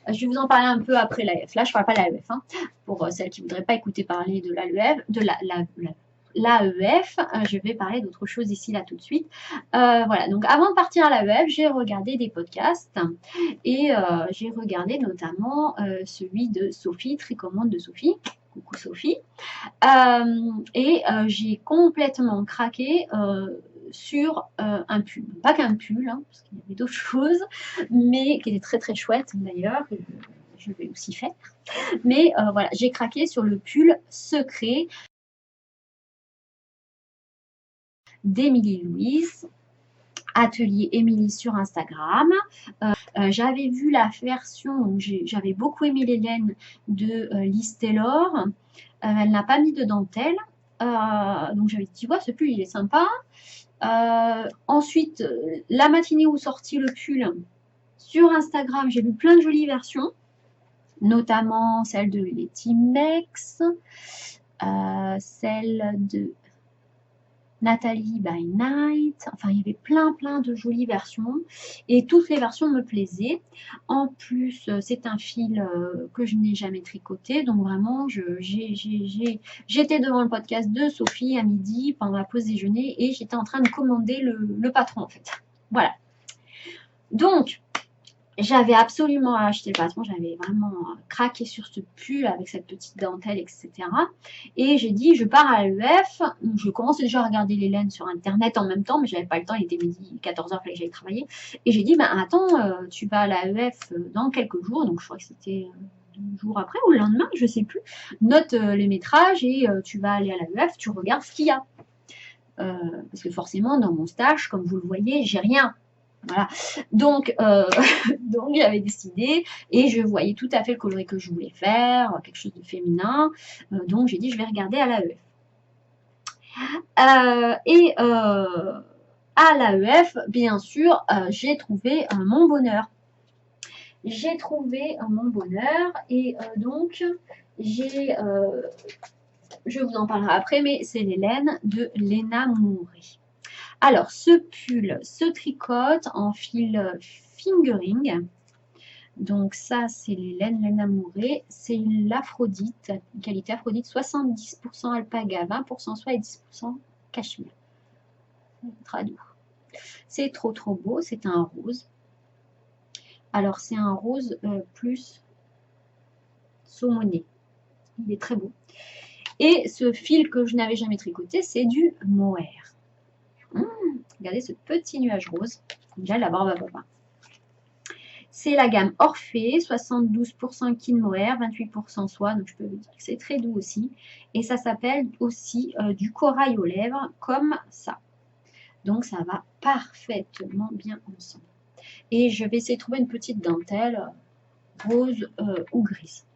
je vais vous en parler un peu après l'AEF. Là, je ne parle pas de l'AEF. Hein. Pour celles qui ne voudraient pas écouter parler de l'AEF, je vais parler d'autre chose ici, là, tout de suite. Voilà, donc avant de partir à l'AEF, j'ai regardé des podcasts et j'ai regardé notamment celui de Sophie, Tricommande de Sophie. Coucou Sophie. Et j'ai complètement craqué sur un pull. Pas qu'un pull, hein, parce qu'il y avait d'autres choses, mais qui était très très chouette d'ailleurs. Je vais aussi faire. Mais voilà, j'ai craqué sur le pull secret d'Émilie Louise, Atelier Émilie sur Instagram. J'avais vu la version, j'avais beaucoup aimé les laines de Liz Taylor. Elle n'a pas mis de dentelle. Donc j'avais dit, ouais, ce pull il est sympa. Ensuite, la matinée où sortit le pull, sur Instagram, j'ai vu plein de jolies versions, notamment celle de Letty Mex, celle de Nathalie by Night. Enfin, il y avait plein de jolies versions et toutes les versions me plaisaient. En plus, c'est un fil que je n'ai jamais tricoté, donc vraiment, j'étais devant le podcast de Sophie à midi pendant la pause déjeuner et j'étais en train de commander le patron en fait. Voilà. Donc, j'avais absolument acheté le patron, j'avais vraiment craqué sur ce pull avec cette petite dentelle, etc. Et j'ai dit, je pars à l'EF. Je commençais déjà à regarder les laines sur Internet en même temps, mais j'avais pas le temps, il était midi, 14h, il fallait que j'aille travailler. Et j'ai dit, ben attends, tu vas à l'EF dans quelques jours, donc je crois que c'était 2 jours après ou le lendemain, je sais plus. Note les métrages et tu vas aller à l'EF, tu regardes ce qu'il y a. Parce que forcément, dans mon stage, comme vous le voyez, j'ai rien. Voilà. Donc j'avais décidé et je voyais tout à fait le coloris que je voulais faire, quelque chose de féminin. Donc j'ai dit je vais regarder à l'AEF. À l'AEF, bien sûr, j'ai trouvé mon bonheur. J'ai trouvé mon bonheur et donc j'ai, je vous en parlerai après, mais c'est les laines de Léna Mouret. Alors, ce pull se tricote en fil fingering. Donc ça, c'est les laines Léna Mouret. C'est l'Aphrodite, qualité Aphrodite, 70% alpaga, 20% soie et 10% cachemire. Très doux. C'est trop beau, c'est un rose. Alors, c'est un rose plus saumoné. Il est très beau. Et ce fil que je n'avais jamais tricoté, c'est du mohair. Regardez ce petit nuage rose. Déjà la barbe à papa. C'est la gamme Orphée, 72% Kin Mohair, 28% soie, donc je peux vous dire que c'est très doux aussi. Et ça s'appelle aussi du corail aux lèvres, comme ça. Donc ça va parfaitement bien ensemble. Et je vais essayer de trouver une petite dentelle rose ou grise.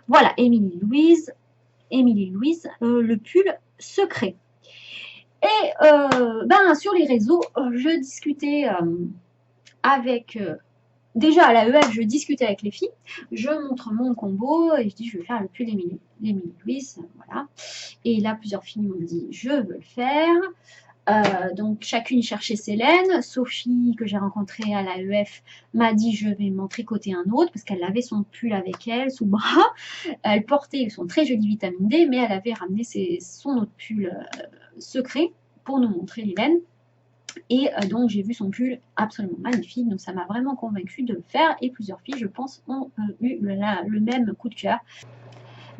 Voilà, Émilie Louise, le pull secret. Et sur les réseaux, je discutais avec... déjà à l'AEF, je discutais avec les filles, je montre mon combo et je dis je vais faire le pull d'Émilie Louise, voilà. Et là, plusieurs filles m'ont dit je veux le faire. Donc chacune cherchait ses laines. Sophie, que j'ai rencontrée à l'AEF, m'a dit je vais m'en tricoter un autre parce qu'elle avait son pull avec elle sous le bras. Elle portait son très joli vitamine D, mais elle avait ramené son autre pull secret pour nous montrer les laines. Et donc j'ai vu son pull absolument magnifique, donc ça m'a vraiment convaincue de le faire. Et plusieurs filles, je pense, ont eu le même coup de cœur.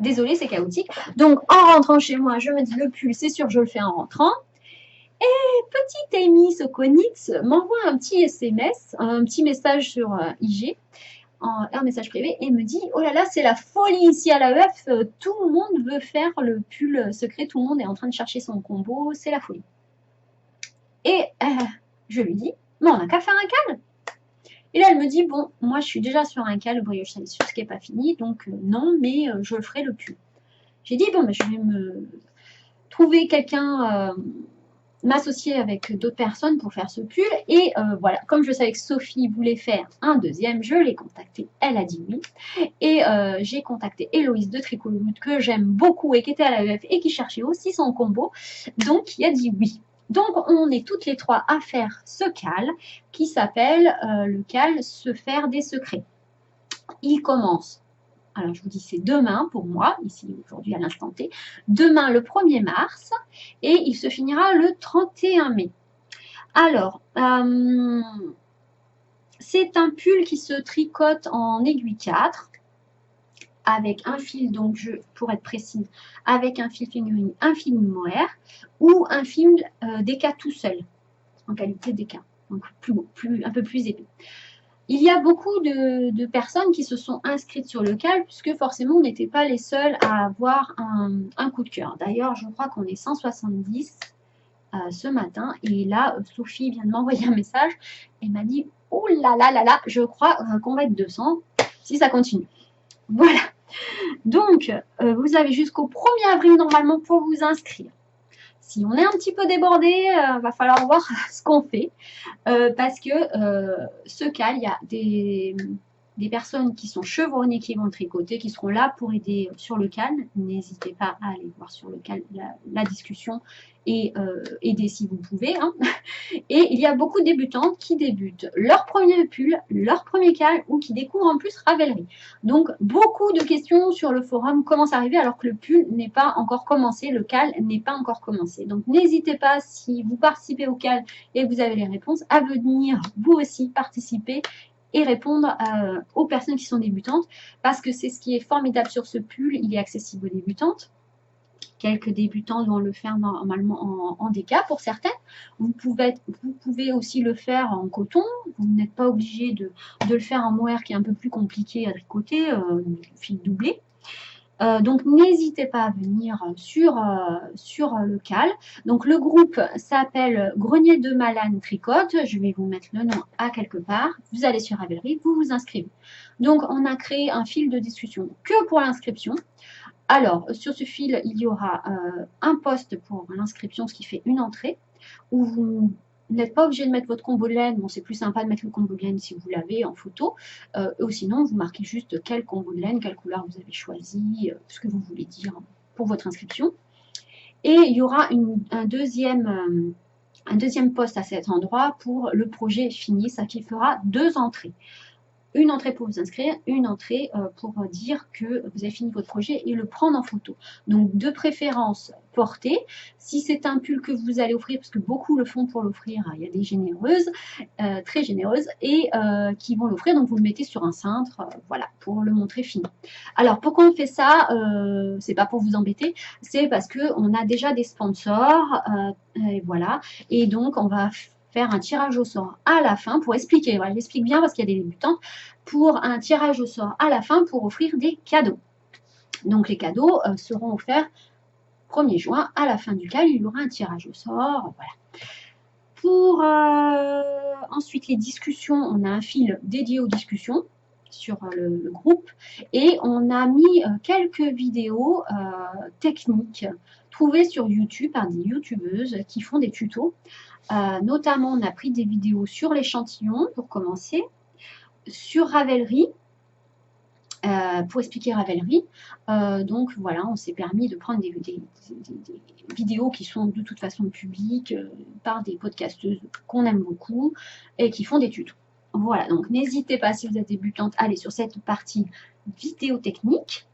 Désolée, c'est chaotique. Donc en rentrant chez moi, je me dis le pull, c'est sûr, je le fais en rentrant. Et petite Amy Sokonix m'envoie un petit SMS, un petit message sur IG, un message privé, et me dit oh là là, c'est la folie ici à l'AEF, tout le monde veut faire le pull secret, tout le monde est en train de chercher son combo, c'est la folie. Et je lui dis mais on n'a qu'à faire un cal. Et là elle me dit bon, moi je suis déjà sur un cal, le brioche salissure, ce qui n'est pas fini, donc non, mais je le ferai le pull. J'ai dit bon, mais je vais me trouver quelqu'un, m'associer avec d'autres personnes pour faire ce pull. Et voilà, comme je savais que Sophie voulait faire un deuxième, je l'ai contactée, elle a dit oui. Et j'ai contacté Héloïse de Tricot Loot, que j'aime beaucoup et qui était à l'AEF et qui cherchait aussi son combo, donc qui a dit oui. Donc on est toutes les trois à faire ce cal qui s'appelle le cal se faire des secrets. Il commence, alors je vous dis c'est demain pour moi, ici aujourd'hui à l'instant T, demain le 1er mars, et il se finira le 31 mai. Alors, c'est un pull qui se tricote en aiguille 4, avec un fil, donc pour être précise, avec un fil fingering, un fil mohair, ou un fil DK tout seul, en qualité DK, donc un peu plus épais. Il y a beaucoup de personnes qui se sont inscrites sur le cal, puisque forcément, on n'était pas les seuls à avoir un coup de cœur. D'ailleurs, je crois qu'on est 170 ce matin. Et là, Sophie vient de m'envoyer un message et m'a dit « Oh là là là là, je crois qu'on va être 200 si ça continue. » Voilà. Donc, vous avez jusqu'au 1er avril normalement pour vous inscrire. Si on est un petit peu débordé, va falloir voir ce qu'on fait. Parce que ce cal, il y a des personnes qui sont chevronnées, qui vont tricoter, qui seront là pour aider sur le cal. N'hésitez pas à aller voir sur le cal la discussion et aider si vous pouvez. Hein. Et il y a beaucoup de débutantes qui débutent leur premier pull, leur premier cal ou qui découvrent en plus Ravelry. Donc beaucoup de questions sur le forum, comment ça arriver alors que le pull n'est pas encore commencé, le cal n'est pas encore commencé. Donc n'hésitez pas, si vous participez au cal et vous avez les réponses, à venir vous aussi participer et répondre aux personnes qui sont débutantes, parce que c'est ce qui est formidable sur ce pull, il est accessible aux débutantes. Quelques débutants vont le faire normalement en DK pour certaines. Vous pouvez aussi le faire en coton. Vous n'êtes pas obligé de le faire en mohair qui est un peu plus compliqué à tricoter, fil doublé. Donc n'hésitez pas à venir sur le cal. Donc le groupe s'appelle Grenier de Malane Tricote. Je vais vous mettre le nom à quelque part. Vous allez sur Ravelry, vous vous inscrivez. Donc on a créé un fil de discussion que pour l'inscription. Alors, sur ce fil, il y aura un poste pour l'inscription, ce qui fait une entrée, où vous n'êtes pas obligé de mettre votre combo de laine. Bon, c'est plus sympa de mettre le combo de laine si vous l'avez en photo. Ou sinon, vous marquez juste quel combo de laine, quelle couleur vous avez choisi, ce que vous voulez dire pour votre inscription. Et il y aura un deuxième poste à cet endroit pour le projet fini, ça qui fera 2 entrées. Une entrée pour vous inscrire, une entrée pour dire que vous avez fini votre projet et le prendre en photo. Donc, de préférence, portée. Si c'est un pull que vous allez offrir, parce que beaucoup le font pour l'offrir, il y a des généreuses, très généreuses, et qui vont l'offrir. Donc, vous le mettez sur un cintre, voilà, pour le montrer fini. Alors, pourquoi on fait ça? C'est pas pour vous embêter, c'est parce qu'on a déjà des sponsors, et voilà. Et donc, on va faire un tirage au sort à la fin pour expliquer. Voilà, j'explique bien parce qu'il y a des débutantes. Pour un tirage au sort à la fin pour offrir des cadeaux. Donc les cadeaux seront offerts 1er juin. À la fin duquel il y aura un tirage au sort. Voilà. Pour ensuite les discussions, on a un fil dédié aux discussions sur le groupe et on a mis quelques vidéos techniques trouvées sur YouTube par des youtubeuses qui font des tutos. Notamment, on a pris des vidéos sur l'échantillon pour commencer, sur Ravelry, pour expliquer Ravelry. Donc voilà, on s'est permis de prendre des vidéos qui sont de toute façon publiques par des podcasteuses qu'on aime beaucoup et qui font des tutos. Voilà, donc n'hésitez pas si vous êtes débutante à aller sur cette partie vidéo technique.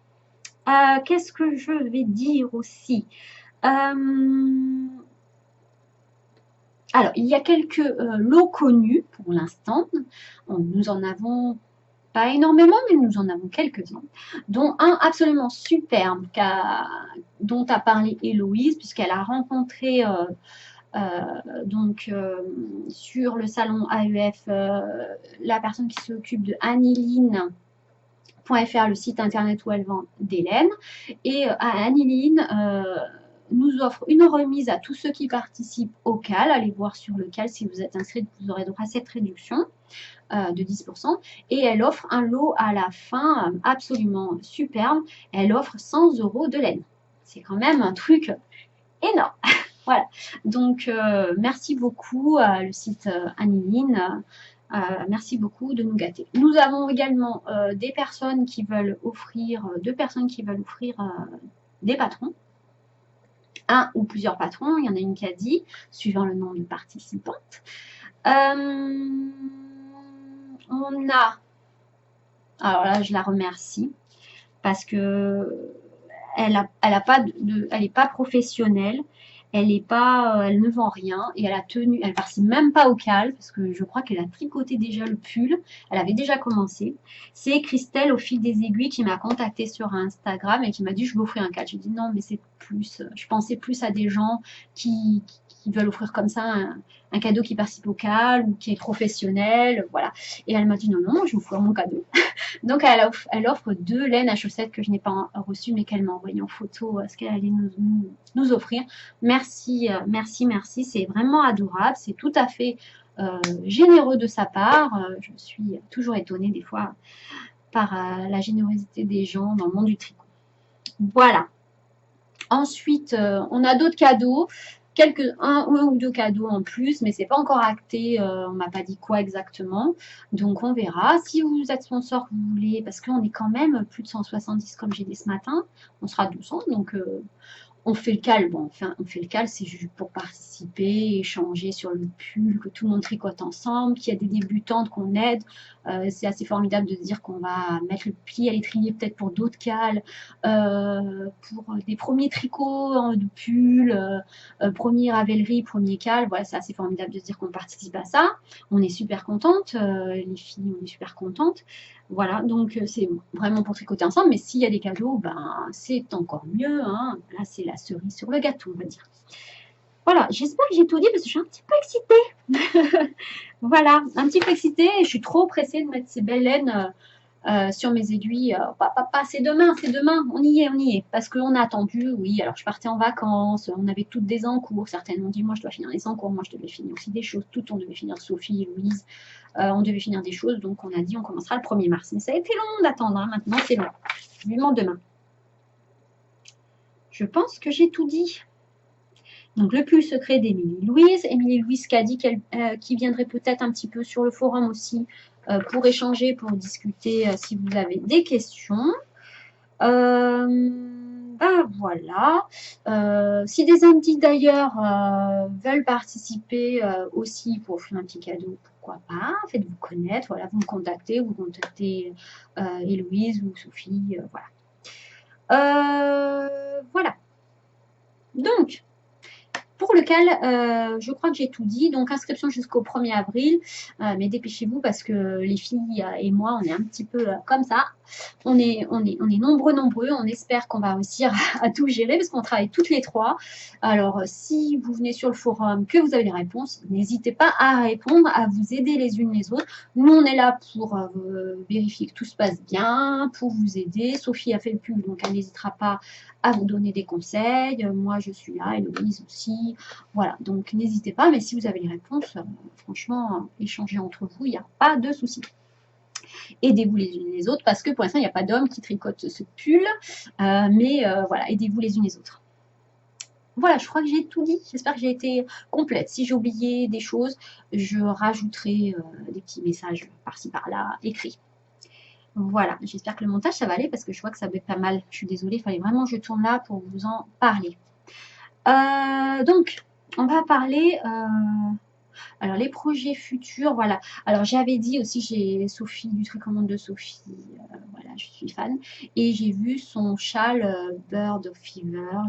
Qu'est-ce que je vais dire aussi? Alors, il y a quelques lots connus pour l'instant. Nous en avons pas énormément, mais nous en avons quelques-uns, dont un absolument superbe dont a parlé Héloïse, puisqu'elle a rencontré sur le salon AEF la personne qui s'occupe de Aniline.fr, le site internet où elle vend des laines. Et Aniline nous offre une remise à tous ceux qui participent au CAL. Allez voir sur le CAL, si vous êtes inscrit, vous aurez droit à cette réduction de 10%. Et elle offre un lot à la fin absolument superbe. Elle offre 100 € de laine. C'est quand même un truc énorme. Voilà. Donc, merci beaucoup le site Aniline. Merci beaucoup de nous gâter. Nous avons également deux personnes qui veulent offrir des patrons. Un ou plusieurs patrons, il y en a une qui a dit, suivant le nombre de participantes. On a, alors là je la remercie, parce que elle n'est pas professionnelle, elle ne vend rien et elle participe même pas au CAL parce que je crois qu'elle a tricoté déjà le pull, elle avait déjà commencé. C'est Christelle au fil des aiguilles qui m'a contactée sur Instagram et qui m'a dit je veux offrir un CAL. J'ai dit non mais c'est plus, je pensais plus à des gens qui veulent offrir comme ça un cadeau qui participe au CAL ou qui est professionnel, voilà. Et elle m'a dit non, je vais offrir mon cadeau. Donc elle offre 2 laines à chaussettes que je n'ai pas reçues mais qu'elle m'a envoyé en photo ce qu'elle allait nous offrir. Merci, c'est vraiment adorable, c'est tout à fait généreux de sa part. Je suis toujours étonnée des fois par la générosité des gens dans le monde du tricot. Voilà. Ensuite, on a d'autres cadeaux. Un ou deux cadeaux en plus, mais c'est pas encore acté, on m'a pas dit quoi exactement, donc on verra. Si vous êtes sponsor, que vous voulez, parce qu'on est quand même plus de 170 comme j'ai dit ce matin, on sera 200, donc on fait le CAL, bon, enfin, on fait le CAL, c'est juste pour participer, échanger sur le pull, que tout le monde tricote ensemble, qu'il y a des débutantes qu'on aide. C'est assez formidable de se dire qu'on va mettre le pied à l'étrier peut-être pour d'autres CAL, pour des premiers tricots de pull, premier Ravelry, premier CAL. Voilà, c'est assez formidable de se dire qu'on participe à ça. On est super contentes, les filles, on est super contentes. Voilà, donc c'est vraiment pour tricoter ensemble, mais s'il y a des cadeaux, ben, c'est encore mieux. Hein. Là, c'est la cerise sur le gâteau, on va dire. Voilà, j'espère que j'ai tout dit parce que je suis un petit peu excitée. Voilà, un petit peu excitée et je suis trop pressée de mettre ces belles laines sur mes aiguilles. C'est demain, on y est. Parce qu'on a attendu, oui, alors je partais en vacances, on avait toutes des encours. Certaines m'ont dit, moi je dois finir les encours, moi je devais finir aussi des choses. Toutes on devait finir, Sophie, Louise, on devait finir des choses. Donc on a dit, on commencera le 1er mars. Mais ça a été long d'attendre, hein. Maintenant c'est long. Vivement demain. Je pense que j'ai tout dit. Donc le pull secret d'Émilie Louise. Émilie Louise qui a dit qui viendrait peut-être un petit peu sur le forum aussi pour échanger, pour discuter si vous avez des questions. Ben voilà. Si des invités d'ailleurs veulent participer aussi pour offrir un petit cadeau, pourquoi pas, faites-vous connaître, voilà, vous contactez Héloïse ou Sophie, voilà. Voilà. Donc, pour lequel, je crois que j'ai tout dit. Donc, inscription jusqu'au 1er avril. Mais dépêchez-vous parce que les filles et moi, on est un petit peu comme ça. On est nombreux. On espère qu'on va réussir à tout gérer parce qu'on travaille toutes les trois. Alors, si vous venez sur le forum, que vous avez les réponses, n'hésitez pas à répondre, à vous aider les unes les autres. Nous, on est là pour vérifier que tout se passe bien, pour vous aider. Sophie a fait le pub, donc elle n'hésitera pas à vous donner des conseils. Moi, je suis là, Héloïse aussi. Voilà, donc n'hésitez pas. Mais si vous avez les réponses, franchement, échangez entre vous, il n'y a pas de souci. Aidez-vous les unes les autres parce que pour l'instant, il n'y a pas d'homme qui tricote ce pull. Mais voilà, aidez-vous les unes les autres. Voilà, je crois que j'ai tout dit. J'espère que j'ai été complète. Si j'ai oublié des choses, je rajouterai des petits messages par-ci par-là écrits. Voilà, j'espère que le montage, ça va aller parce que je vois que ça va être pas mal. Je suis désolée, il fallait vraiment que je tourne là pour vous en parler. Donc, on va parler... alors, les projets futurs, voilà. Alors, j'avais dit aussi, j'ai Sophie, du Tricommande de Sophie, voilà, je suis fan. Et j'ai vu son châle Bird of Fever.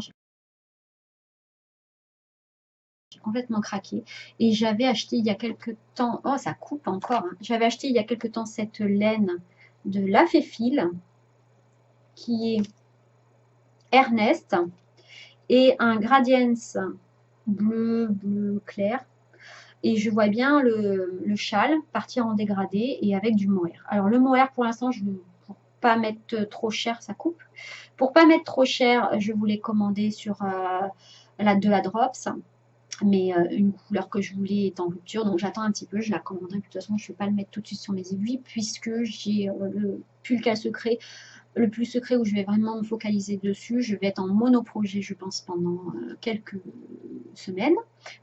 J'ai complètement craqué. Et j'avais acheté il y a quelques temps, oh, ça coupe encore, hein. J'avais acheté il y a quelques temps cette laine de La Féfile, qui est Ernest, et un Gradience bleu clair. Et je vois bien le châle partir en dégradé et avec du mohair. Alors le mohair, pour l'instant, pour pas mettre trop cher, ça coupe. Pour pas mettre trop cher, je voulais commander sur de la Drops. Mais une couleur que je voulais est en rupture, donc j'attends un petit peu, je la commanderai. De toute façon, je ne vais pas le mettre tout de suite sur mes aiguilles puisque j'ai le Pulka secret, le plus secret où je vais vraiment me focaliser dessus. Je vais être en monoprojet, je pense, pendant quelques semaines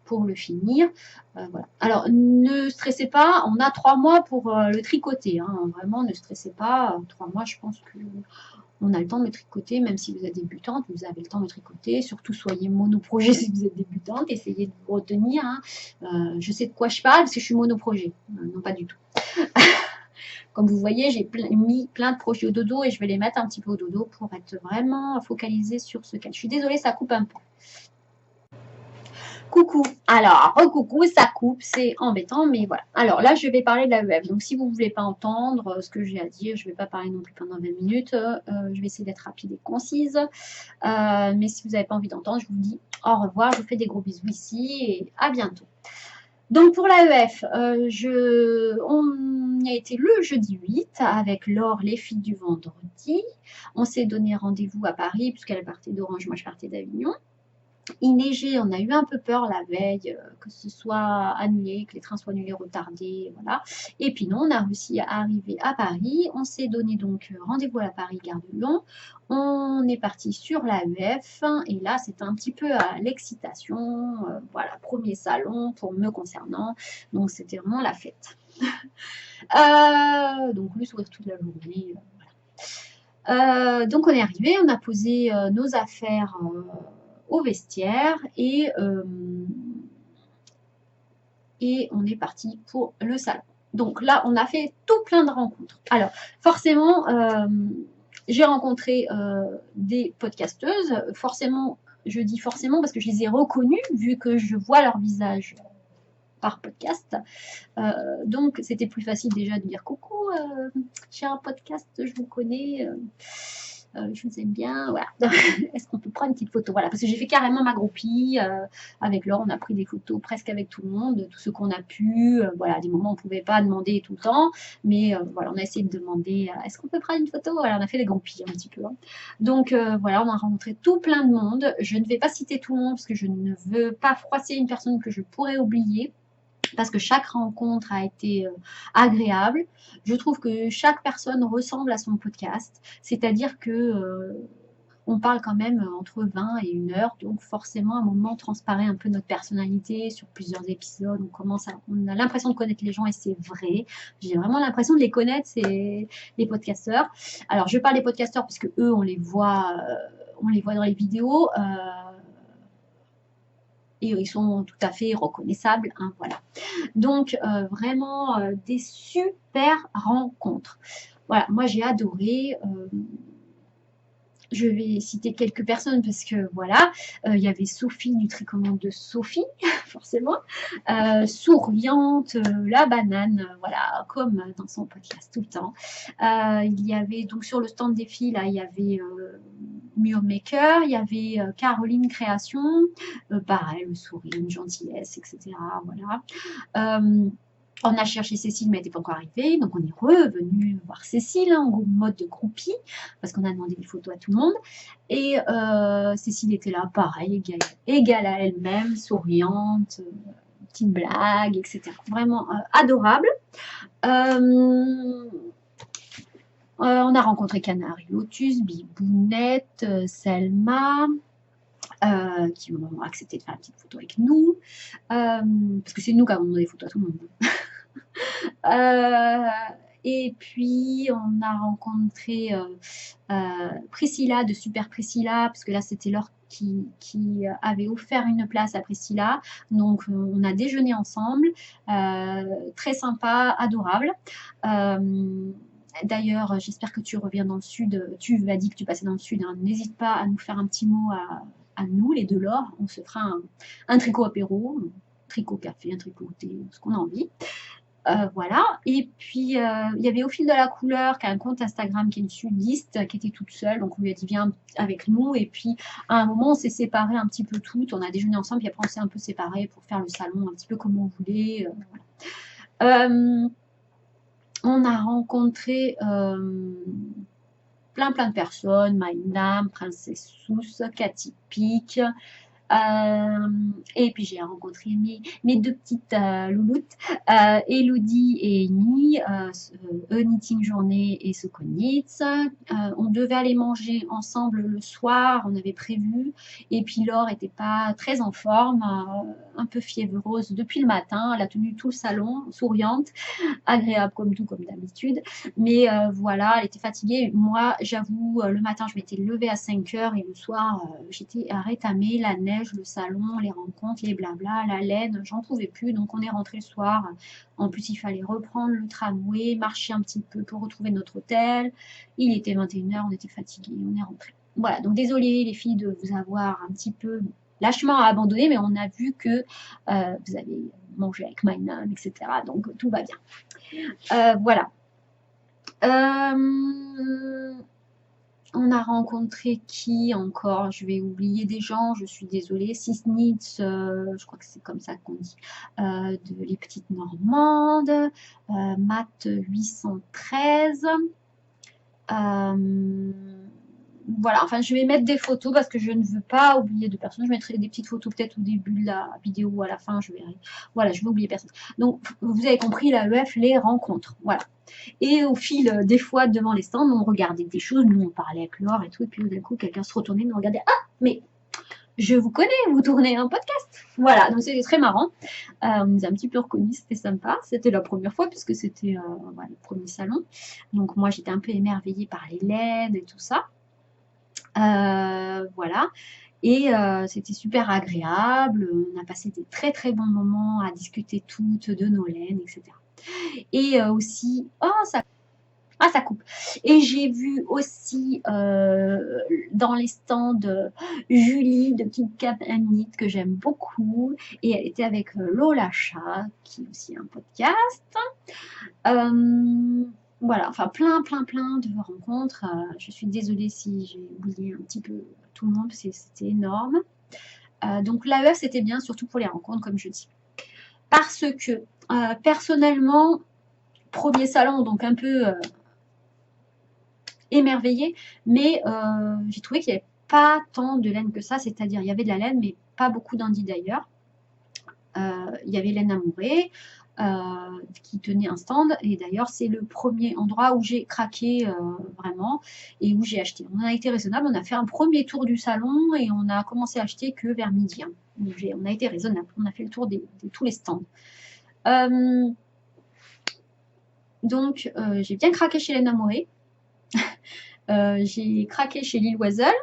pour le finir. Voilà. Alors, ne stressez pas, on a 3 mois pour le tricoter. Hein. Vraiment, ne stressez pas. 3 mois, je pense que on a le temps de tricoter, même si vous êtes débutante, vous avez le temps de tricoter. Surtout, soyez monoprojet si vous êtes débutante. Essayez de vous retenir. Hein. Je sais de quoi je parle parce que je suis monoprojet. Non, pas du tout. Comme vous voyez, j'ai mis plein de projets au dodo et je vais les mettre un petit peu au dodo pour être vraiment focalisée sur ce cas. Je suis désolée, ça coupe un peu. Coucou, alors recoucou, ça coupe, c'est embêtant, mais voilà. Alors là, je vais parler de la l'AEF. Donc si vous ne voulez pas entendre ce que j'ai à dire, je ne vais pas parler non plus pendant 20 minutes. Je vais essayer d'être rapide et concise. Mais si vous n'avez pas envie d'entendre, je vous dis au revoir. Je vous fais des gros bisous ici et à bientôt. Donc pour l'AEF, on y a été le jeudi 8 avec Laure, les filles du vendredi. On s'est donné rendez-vous à Paris puisqu'elle partait d'Orange, moi je partais d'Avignon. Il neigeait, on a eu un peu peur la veille, que ce soit annulé, que les trains soient annulés, retardés, voilà. Et puis non, on a réussi à arriver à Paris. On s'est donné donc rendez-vous à la Paris-Gare de Lyon. On est parti sur l'AEF et là, c'était un petit peu à l'excitation. Voilà, premier salon pour me concernant. Donc, c'était vraiment la fête. Donc, le sourire toute la journée. Voilà. Donc, on est arrivé, on a posé nos affaires au vestiaire et on est parti pour le salon. Donc là, on a fait tout plein de rencontres. Alors, forcément, j'ai rencontré des podcasteuses. Forcément, je dis forcément parce que je les ai reconnues, vu que je vois leur visage par podcast. Donc, c'était plus facile déjà de dire coucou, j'ai un podcast, je vous connais. Je vous aime bien, voilà. Est-ce qu'on peut prendre une petite photo? Voilà, parce que j'ai fait carrément ma groupie avec Laure, on a pris des photos presque avec tout le monde, tout ce qu'on a pu. Voilà, à des moments on ne pouvait pas demander tout le temps, mais voilà, on a essayé de demander est-ce qu'on peut prendre une photo? Voilà, on a fait des groupies un petit peu. Hein. Donc voilà, on a rencontré tout plein de monde. Je ne vais pas citer tout le monde parce que je ne veux pas froisser une personne que je pourrais oublier. Parce que chaque rencontre a été agréable. Je trouve que chaque personne ressemble à son podcast, c'est-à-dire que on parle quand même entre 20 et 1 heure, donc forcément à un moment transparaît un peu notre personnalité sur plusieurs épisodes. On a l'impression de connaître les gens et c'est vrai. J'ai vraiment l'impression de les connaître, c'est les podcasteurs. Alors je parle des podcasteurs parce que eux on les voit dans les vidéos. Et ils sont tout à fait reconnaissables. Hein, voilà. Donc, vraiment des super rencontres. Voilà, moi j'ai adoré. Je vais citer quelques personnes parce que voilà, il y avait Sophie du Tricommande de Sophie, forcément, Souriante, la banane, voilà, comme dans son podcast tout le temps. Il y avait donc sur le stand des filles, là, il y avait Murmaker, il y avait Caroline Création, pareil, le sourire, une gentillesse, etc. Voilà. On a cherché Cécile, mais elle n'était pas encore arrivée. Donc, on est revenu voir Cécile en mode de groupie, parce qu'on a demandé des photos à tout le monde. Et Cécile était là, pareil, égale à elle-même, souriante, petite blague, etc. Vraiment adorable. On a rencontré Canary Lotus, Bibounette, Selma, qui ont accepté de faire une petite photo avec nous. Parce que c'est nous qui avons demandé des photos à tout le monde. Et puis, on a rencontré Priscilla de Super Priscilla, parce que là, c'était Laure qui avait offert une place à Priscilla. Donc, on a déjeuné ensemble. Très sympa, adorable. D'ailleurs, j'espère que tu reviens dans le sud. Tu m'as dit que tu passais dans le sud. Hein. N'hésite pas à nous faire un petit mot à nous, les deux Laure. On se fera un tricot apéro, un tricot café, un tricot thé, ce qu'on a envie. Voilà. Et puis, il y avait Au fil de la couleur, qui a un compte Instagram, qui est une sudiste, qui était toute seule. Donc, on lui a dit, viens avec nous. Et puis, à un moment, on s'est séparés un petit peu toutes. On a déjeuné ensemble, puis après, on s'est un peu séparés pour faire le salon un petit peu comme on voulait. Voilà. On a rencontré plein de personnes. Maïnam, Princesse Sousse, Cathy Pic. Et puis j'ai rencontré mes deux petites louloutes, Elodie et Amy, Knitting Journée et Sokonitz. On devait aller manger ensemble le soir, on avait prévu, et puis Laure n'était pas très en forme, un peu fiévreuse depuis le matin, elle a tenu tout le salon, souriante, agréable comme tout, comme d'habitude, mais voilà, elle était fatiguée. Moi, j'avoue, le matin, je m'étais levée à 5 heures et le soir, j'étais rétamée, la neige, le salon, les rencontres, les blabla, la laine, j'en pouvais plus, donc on est rentré le soir. En plus, il fallait reprendre le tramway, marcher un petit peu pour retrouver notre hôtel. Il était 21 heures, on était fatigués, on est rentré. Voilà, donc désolée les filles de vous avoir un petit peu lâchement abandonné, mais on a vu que vous avez mangé avec Maïnam, etc. Donc tout va bien. Voilà. On a rencontré qui encore? Je vais oublier des gens, je suis désolée. Sisnitz, je crois que c'est comme ça qu'on dit, de Les Petites Normandes, Math 813. Voilà, enfin je vais mettre des photos parce que je ne veux pas oublier de personnes. Je mettrai des petites photos peut-être au début de la vidéo ou à la fin, je verrai. Voilà, je vais oublier personne. Donc vous avez compris, la EF, les rencontres. Voilà. Et au fil des fois devant les stands, on regardait des choses, nous on parlait avec Laure et tout, et puis d'un coup quelqu'un se retournait, nous regardait. Ah, mais je vous connais, vous tournez un podcast. Voilà, donc c'était très marrant. On nous a un petit peu reconnus, c'était sympa. C'était la première fois puisque c'était voilà, le premier salon. Donc moi j'étais un peu émerveillée par les laines et tout ça. Voilà. Et c'était super agréable. On a passé des très bons moments à discuter toutes de nos laines, etc. Et aussi, oh, ça coupe. Et j'ai vu aussi dans les stands Julie de Kid Cap Knit que j'aime beaucoup. Et elle était avec Lola Chat, qui est aussi un podcast. Voilà, enfin plein de rencontres. Je suis désolée si j'ai oublié un petit peu tout le monde parce que c'était énorme. Donc l'AEF c'était bien, surtout pour les rencontres, comme je dis. Parce que personnellement, premier salon, donc un peu émerveillée, mais j'ai trouvé qu'il n'y avait pas tant de laine que ça, c'est-à-dire il y avait de la laine, mais pas beaucoup d'Andy d'ailleurs. Il y avait Laine Amourée qui tenait un stand, et d'ailleurs c'est le premier endroit où j'ai craqué vraiment et où j'ai acheté. On a été raisonnable, on a fait un premier tour du salon et on a commencé à acheter que vers midi. Hein. On a été raisonnable, on a fait le tour de tous les stands. Donc j'ai bien craqué chez Laine Amourée. J'ai craqué chez Lille Oiselle.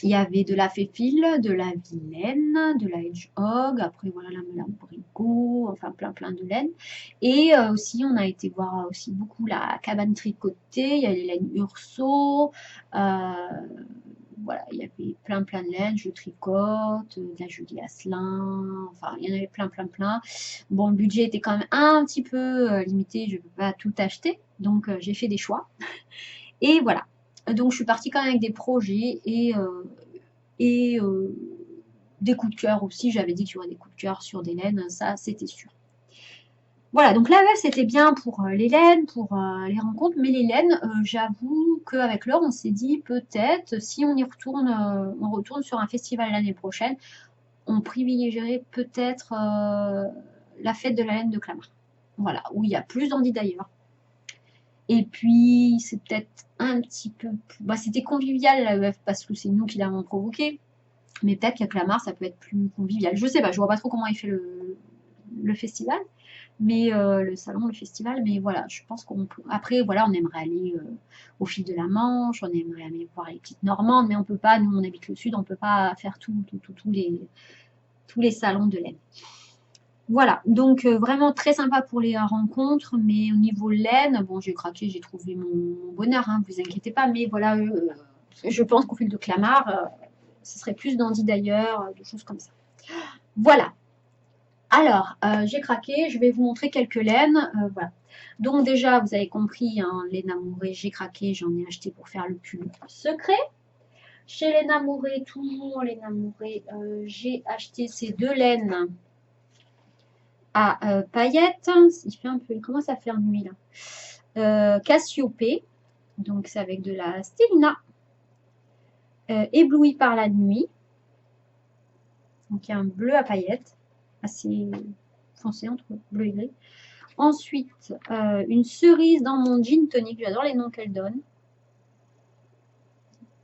Il y avait de la Féfil, de la Vilaine, de la Hedgehog, après voilà la Brigot, enfin plein de laines. Et aussi on a été voir aussi beaucoup la cabane tricotée, il y a les laines Urso, voilà, il y avait plein de laines, je tricote, de la Julie Asselin, enfin il y en avait plein. Bon, le budget était quand même un petit peu limité, je ne peux pas tout acheter, donc j'ai fait des choix. Et voilà. Donc je suis partie quand même avec des projets et des coups de cœur aussi. J'avais dit qu'il y aurait des coups de cœur sur des laines, ça c'était sûr. Voilà, donc la web c'était bien pour les laines, pour les rencontres, mais les laines, j'avoue qu'avec l'heure on s'est dit peut-être si on y retourne, on retourne sur un festival l'année prochaine, on privilégierait peut-être la fête de la laine de Clamart. Voilà, où il y a plus d'endies d'ailleurs. Et puis, c'est peut-être un petit peu plus... Bah, c'était convivial la EF parce que c'est nous qui l'avons provoqué. Mais peut-être qu'à Clamart, ça peut être plus convivial. Je sais pas, je vois pas trop comment il fait le festival. Mais le salon, le festival. Mais voilà, je pense qu'on peut... Après, voilà, on aimerait aller au fil de la Manche. On aimerait aller voir les petites Normandes. Mais on peut pas, nous on habite le sud, on peut pas faire tous les salons de laine. Voilà, donc vraiment très sympa pour les rencontres, mais au niveau laine, bon j'ai craqué, j'ai trouvé mon bonheur, hein, vous inquiétez pas, mais voilà, je pense qu'au fil de Clamart, ce serait plus d'Andy d'ailleurs, des choses comme ça. Voilà, alors j'ai craqué, je vais vous montrer quelques laines, voilà. Donc déjà, vous avez compris, hein, laine amourée, j'ai craqué, j'en ai acheté pour faire le pull secret. Chez laine amourée, toujours laine amourée, j'ai acheté ces deux laines à paillettes. Il fait un peu, il commence à faire nuit là. Cassiopée, donc c'est avec de la stélina. Éblouie par la nuit. Donc il y a un bleu à paillettes, assez foncé entre bleu et gris. Ensuite, une cerise dans mon gin tonic. J'adore les noms qu'elle donne.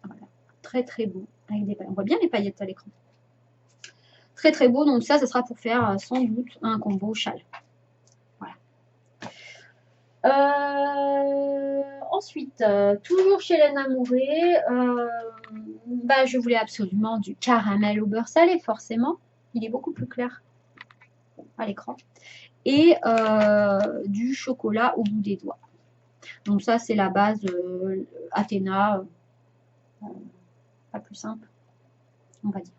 Voilà. Très beau. Avec des paillettes. On voit bien les paillettes à l'écran. Très beau. Donc ça sera pour faire sans doute un combo châle. Ensuite, toujours chez Laine Amourée, bah, je voulais absolument du caramel au beurre salé, forcément. Il est beaucoup plus clair à l'écran. Et du chocolat au bout des doigts. Donc ça, c'est la base Athéna, pas plus simple, on va dire.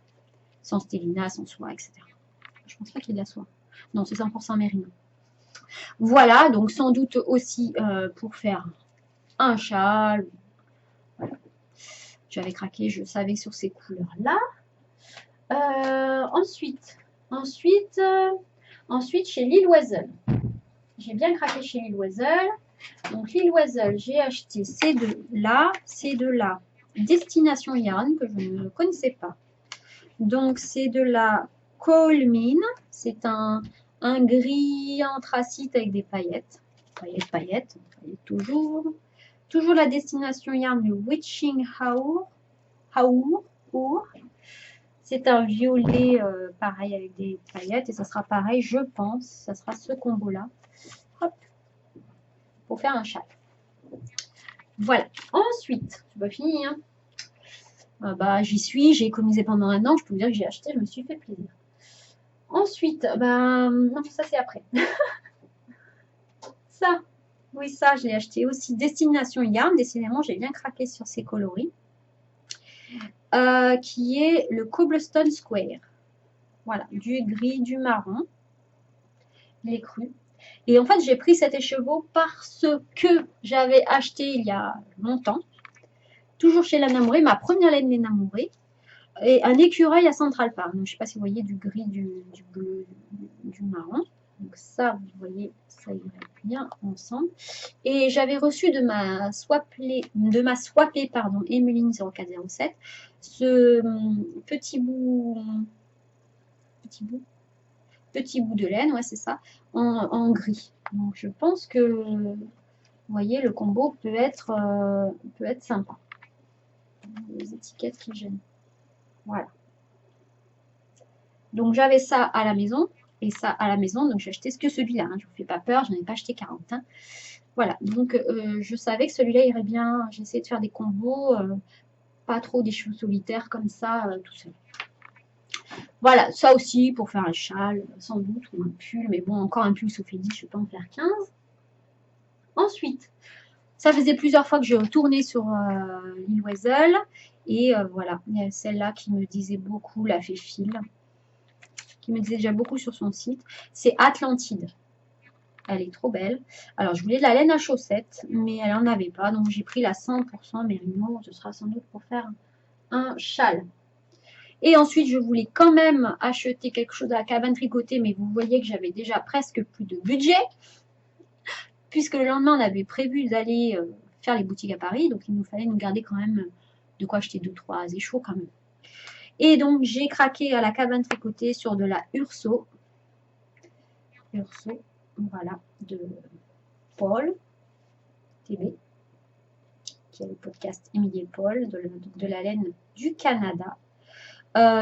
Sans stélina, sans soie, etc. Je pense pas qu'il y ait de la soie. Non, c'est 100% mérino. Voilà, donc sans doute aussi pour faire un châle. Voilà. J'avais craqué, je savais sur ces couleurs-là. Ensuite, chez Lille Oiseul. J'ai bien craqué chez Lille Oiseul. Donc Lille Oiseul, j'ai acheté ces deux-là. Destination Yarn, que je ne connaissais pas. Donc c'est de la Colmine. C'est un gris anthracite avec des paillettes. Paillettes, toujours. Toujours la destination Yarn, le Witching Hour. C'est un violet pareil avec des paillettes et ça sera pareil, je pense. Ça sera ce combo-là. Hop. Pour faire un châle. Voilà. Ensuite, c'est pas fini, hein. Bah, j'y suis, j'ai économisé pendant un an. Je peux vous dire que j'ai acheté, je me suis fait plaisir. Ensuite, non, ça c'est après. Ça, oui, ça, je l'ai acheté aussi. Destination Yarn. Décidément, j'ai bien craqué sur ces coloris. Qui est le Cobblestone Square. Voilà, du gris, du marron. Il est cru. Et en fait, j'ai pris cet écheveau parce que j'avais acheté il y a longtemps, toujours chez Laine Amourée, ma première laine Laine Amourée, et un écureuil à Central Park. Donc, je ne sais pas si vous voyez du gris, du bleu, du marron. Donc ça, vous voyez, ça irait bien ensemble. Et j'avais reçu de ma swapée, Emeline 0407, ce petit bout de laine, ouais, c'est ça, en gris. Donc je pense que, vous voyez, le combo peut être sympa. Les étiquettes qui gênent. Voilà. Donc j'avais ça à la maison et ça à la maison, donc j'ai acheté que celui-là. Hein. Je ne vous fais pas peur, je n'en ai pas acheté 40. Hein. Voilà, donc je savais que celui-là irait bien. J'ai essayé de faire des combos pas trop des cheveux solitaires comme ça, tout seul. Voilà, ça aussi pour faire un châle, sans doute, ou un pull, mais bon, encore un pull Sophie dit, je ne vais pas en faire 15. Ensuite, ça faisait plusieurs fois que je retournais sur l'île Wesel, et voilà, il y a celle-là qui me disait beaucoup, la fée file, qui me disait déjà beaucoup sur son site, c'est Atlantide. Elle est trop belle. Alors, je voulais de la laine à chaussettes, mais elle n'en avait pas, donc j'ai pris la 100% Mérino, ce sera sans doute pour faire un châle. Et ensuite, je voulais quand même acheter quelque chose à la cabane tricotée, mais vous voyez que j'avais déjà presque plus de budget, puisque le lendemain, on avait prévu d'aller faire les boutiques à Paris, donc il nous fallait nous garder quand même de quoi acheter 2-3 échos quand même. Et donc, j'ai craqué à la cabane tricotée sur de la Urso. Urso, voilà, de Paul TB, qui a le podcast Émilie et Paul, de la laine du Canada.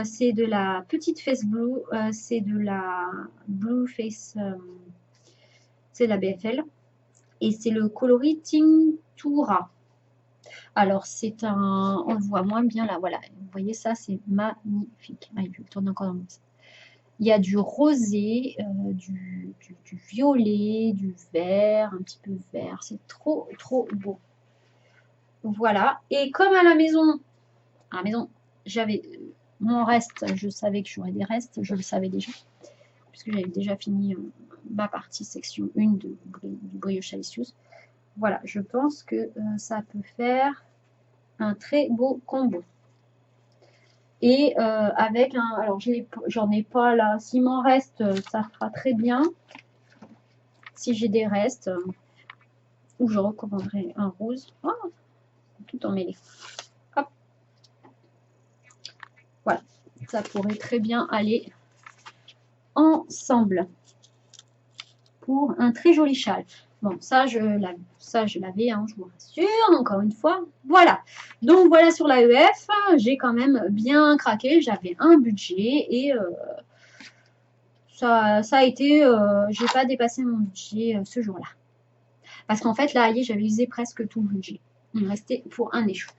C'est de la petite face blue, c'est de la blue face, c'est de la BFL, et c'est le coloris Tintura. Alors c'est un, on le voit moins bien là, voilà, vous voyez ça, c'est magnifique. Ah, il tourne encore dans le sens. Il y a du rosé, du violet, du vert, un petit peu vert, c'est trop beau. Voilà, et comme à la maison, j'avais mon reste, je savais que j'aurais des restes, je le savais déjà, puisque j'avais déjà fini ma partie section 1 du brioche Alicius. Voilà, je pense que ça peut faire un très beau combo. Et avec un, alors j'en ai pas là, s'il m'en reste, ça fera très bien. Si j'ai des restes, ou je recommanderais un rose. Oh, tout emmêlé. Hop. Voilà, ça pourrait très bien aller ensemble pour un très joli châle. Bon, ça je l'avais, hein, je vous rassure, encore une fois. Voilà. Donc voilà sur l'AEF, j'ai quand même bien craqué. J'avais un budget et ça a été, j'ai pas dépassé mon budget ce jour-là. Parce qu'en fait, là, j'avais usé presque tout le budget. Il me restait pour un échou.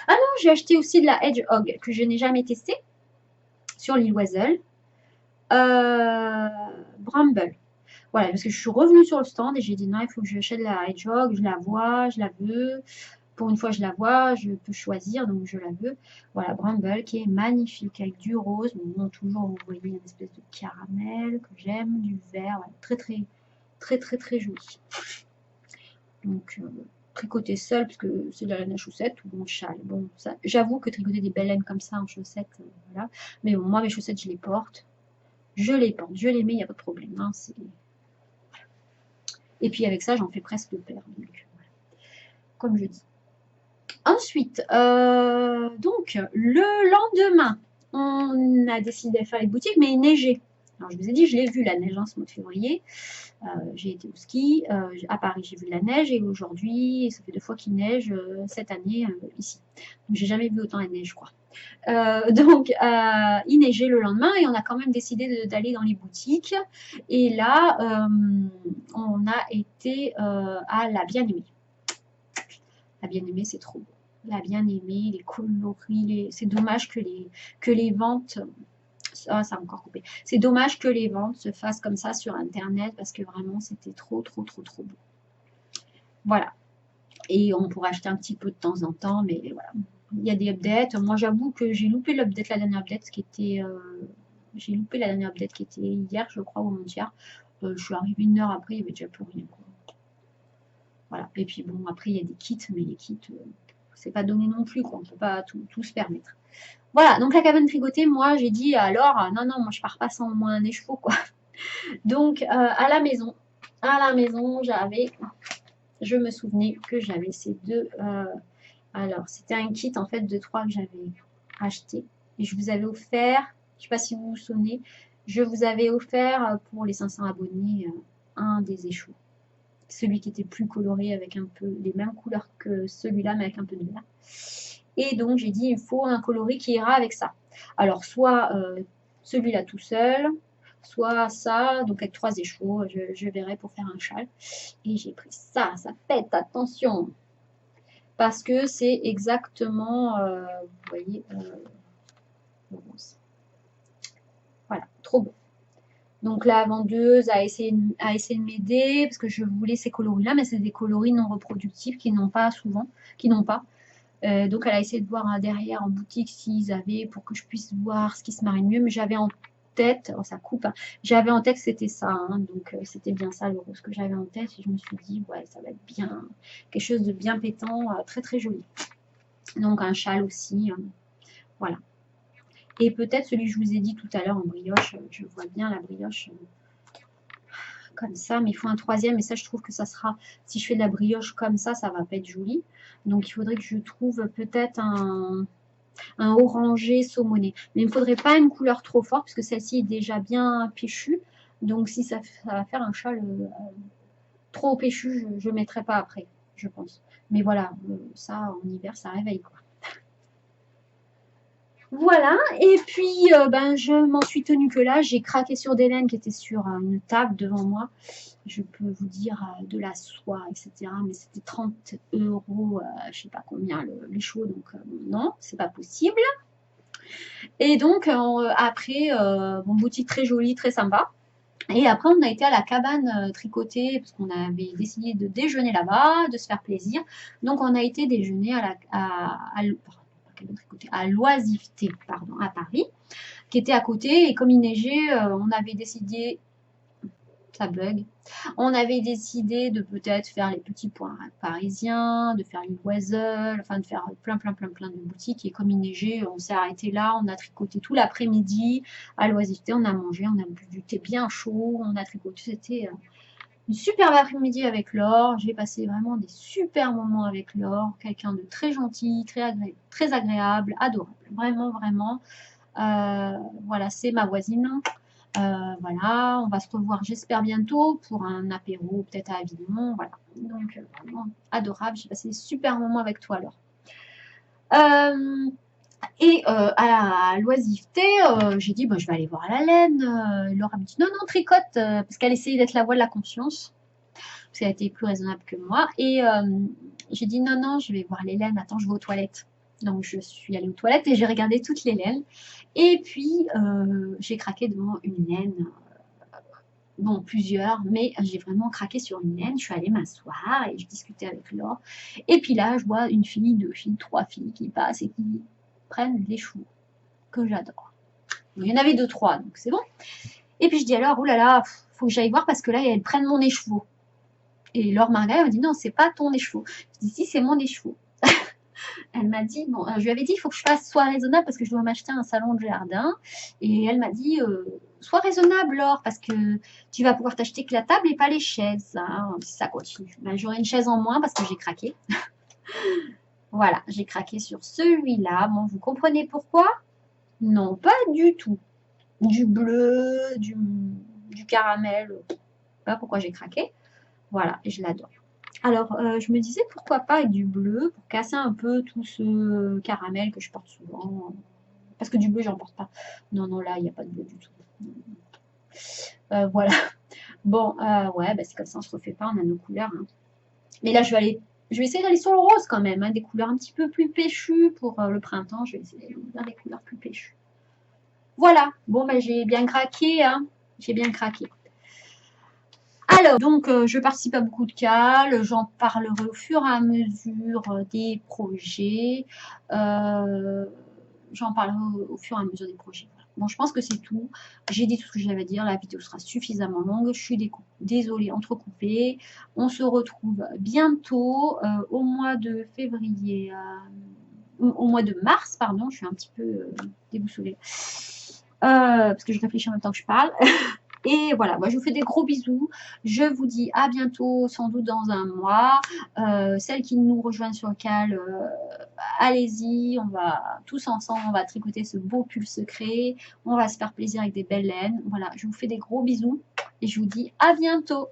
Ah non, j'ai acheté aussi de la Hedgehog que je n'ai jamais testé sur l'île Wesel. Bramble. Voilà, parce que je suis revenue sur le stand et j'ai dit non, il faut que j'achète la Hedgehog, je la vois, je la veux. Pour une fois, je la vois, je peux choisir, donc je la veux. Voilà, Bramble qui est magnifique avec du rose. Bon, toujours, vous voyez, une espèce de caramel que j'aime, du vert, voilà, très joli. Donc, tricoter seul, parce que c'est de la laine à chaussettes ou en châle. Bon, ça, j'avoue que tricoter des belles laines comme ça en chaussettes, voilà. Mais bon, moi, mes chaussettes, je les porte. Je les mets, il n'y a pas de problème. Hein, et puis avec ça, j'en fais presque deux paires. Donc, voilà. Comme je dis. Ensuite, donc, le lendemain, on a décidé de faire les boutiques, mais il neigeait. Alors, je vous ai dit, je l'ai vu la neige en ce mois de février. J'ai été au ski. À Paris, j'ai vu de la neige. Et aujourd'hui, ça fait 2 fois qu'il neige cette année ici. Donc, j'ai jamais vu autant la neige, je crois. Donc, il neigeait le lendemain et on a quand même décidé d'aller dans les boutiques. Et là, on a été à la Bien-Aimée. La Bien-Aimée, c'est trop beau. La Bien-Aimée, les coloris, c'est dommage que les ventes... Ah, ça a encore coupé. C'est dommage que les ventes se fassent comme ça sur Internet parce que vraiment, c'était trop beau. Voilà. Et on pourrait acheter un petit peu de temps en temps, mais voilà. Il y a des updates. Moi, j'avoue que j'ai loupé l'update, la dernière update, qui était... j'ai loupé la dernière update qui était hier, je crois, ou avant-hier. Je suis arrivée 1 heure après, il n'y avait déjà plus rien. Quoi. Voilà. Et puis bon, après, il y a des kits, mais les kits, c'est pas donné non plus, quoi. On ne peut pas tout se permettre. Voilà, donc la cabane tricotée, moi, j'ai dit, alors, non, moi, je pars pas sans au moins un écheveau, quoi. Donc, à la maison, je me souvenais que j'avais ces deux... alors, c'était un kit, en fait, de 3 que j'avais acheté. Et je vous avais offert, je ne sais pas si vous vous souvenez, je vous avais offert pour les 500 abonnés un des échos. Celui qui était plus coloré avec un peu les mêmes couleurs que celui-là, mais avec un peu de vert. Et donc, j'ai dit, il faut un coloris qui ira avec ça. Alors, soit celui-là tout seul, soit ça, donc avec 3 échos, je verrai pour faire un châle. Et j'ai pris ça pète, attention. parce que c'est exactement, vous voyez, le rose. Voilà, trop beau. Donc la vendeuse a essayé de m'aider parce que je voulais ces coloris-là, mais c'est des coloris non reproductifs qui n'ont pas souvent, qui n'ont pas. Donc elle a essayé de voir derrière en boutique s'ils avaient pour que je puisse voir ce qui se marie mieux, mais j'avais en tête, oh, ça coupe, hein, j'avais en tête que c'était ça, hein, donc c'était bien ça le rose que j'avais en tête et je me suis dit ouais ça va être bien, quelque chose de bien pétant, très très joli. Donc un châle aussi, voilà. Et peut-être celui que je vous ai dit tout à l'heure en brioche, je vois bien la brioche comme ça, mais il faut un troisième, et ça je trouve que ça sera, si je fais de la brioche comme ça va pas être joli. Donc il faudrait que je trouve peut-être un orangé saumoné. Mais il ne me faudrait pas une couleur trop forte, parce que celle-ci est déjà bien péchue. Donc si ça va faire un châle trop péchu, je ne mettrai pas après, je pense. Mais voilà, ça en hiver, ça réveille quoi. Voilà, et puis ben, je m'en suis tenue que là. J'ai craqué sur des laines qui étaient sur une table devant moi. Je peux vous dire de la soie, etc. Mais c'était 30 euros, je sais pas combien les chevaux, donc non, c'est pas possible. Et donc après, mon boutique très jolie, très sympa. Et après, on a été à la cabane tricotée parce qu'on avait décidé de déjeuner là-bas, de se faire plaisir. Donc, on a été déjeuner à l'Oisiveté, pardon, à Paris, qui était à côté. Et comme il neigeait, on avait décidé, ça bug, on avait décidé de peut-être faire les petits points parisiens, de faire les Oiselles, enfin de faire plein de boutiques. Et comme il neigeait, on s'est arrêté là, on a tricoté tout l'après-midi à l'Oisiveté, on a mangé, on a bu du thé bien chaud, on a tricoté. C'était une superbe après-midi avec Laure. J'ai passé vraiment des super moments avec Laure, quelqu'un de très gentil, très agréable, adorable. Vraiment, vraiment. Voilà, c'est ma voisine. Voilà, on va se revoir, j'espère, bientôt pour un apéro, peut-être à Avignon. Voilà, donc vraiment adorable. J'ai passé des super moments avec toi, Laure. Et à l'oisiveté, j'ai dit, bah, je vais aller voir la laine. Laure me dit, non, non, tricote, parce qu'elle essayait d'être la voix de la confiance, parce qu'elle était plus raisonnable que moi. Et j'ai dit, non, non, je vais voir les laines, attends, je vais aux toilettes. Donc je suis allée aux toilettes et j'ai regardé toutes les laines. Et puis j'ai craqué devant une laine, bon, plusieurs, mais j'ai vraiment craqué sur une laine. Je suis allée m'asseoir et je discutais avec Laure. Et puis là, je vois une fille, deux filles, trois filles qui passent et qui prennent les chevaux, que j'adore. Il y en avait deux, trois, donc c'est bon. Et puis je dis alors, oulala, faut que j'aille voir parce que là, elles prennent mon écheveau. Et Laure Margaret m'a dit, non, c'est pas ton écheveau. Je dis, si, c'est mon écheveau. Elle m'a dit, bon, je lui avais dit, il faut que je fasse soit raisonnable parce que je dois m'acheter un salon de jardin. Et elle m'a dit, sois raisonnable, Laure, parce que tu vas pouvoir t'acheter que la table et pas les chaises. Hein, si ça continue. Ben, j'aurai une chaise en moins parce que j'ai craqué. Voilà, j'ai craqué sur celui-là. Bon, vous comprenez pourquoi? Non, pas du tout. Du bleu, du caramel. Je sais pas pourquoi j'ai craqué. Voilà, et je l'adore. Alors, je me disais pourquoi pas avec du bleu pour casser un peu tout ce caramel que je porte souvent. Parce que du bleu, j'en porte pas. Non, non, là, il n'y a pas de bleu du tout. Voilà. Bon, ouais, bah, c'est comme ça, on se refait pas, on a nos couleurs. Hein. Mais là, je vais essayer d'aller sur le rose quand même, hein, des couleurs un petit peu plus péchues pour le printemps. Je vais essayer d'aller vers des couleurs plus péchues. Voilà. Bon, bah, j'ai bien craqué, hein. J'ai bien craqué. Alors, donc, je participe à beaucoup de cales, j'en parlerai au fur et à mesure des projets. J'en parlerai au fur et à mesure des projets. Voilà. Bon, je pense que c'est tout. J'ai dit tout ce que j'avais à dire. La vidéo sera suffisamment longue. Je suis désolée, entrecoupée. On se retrouve bientôt au mois de février, au mois de mars, pardon. Je suis un petit peu déboussolée. Parce que je réfléchis en même temps que je parle. Et voilà, moi je vous fais des gros bisous. Je vous dis à bientôt, sans doute dans un mois. Celles qui nous rejoignent sur le cal, allez-y, on va tous ensemble, on va tricoter ce beau pull secret. On va se faire plaisir avec des belles laines. Voilà, je vous fais des gros bisous et je vous dis à bientôt.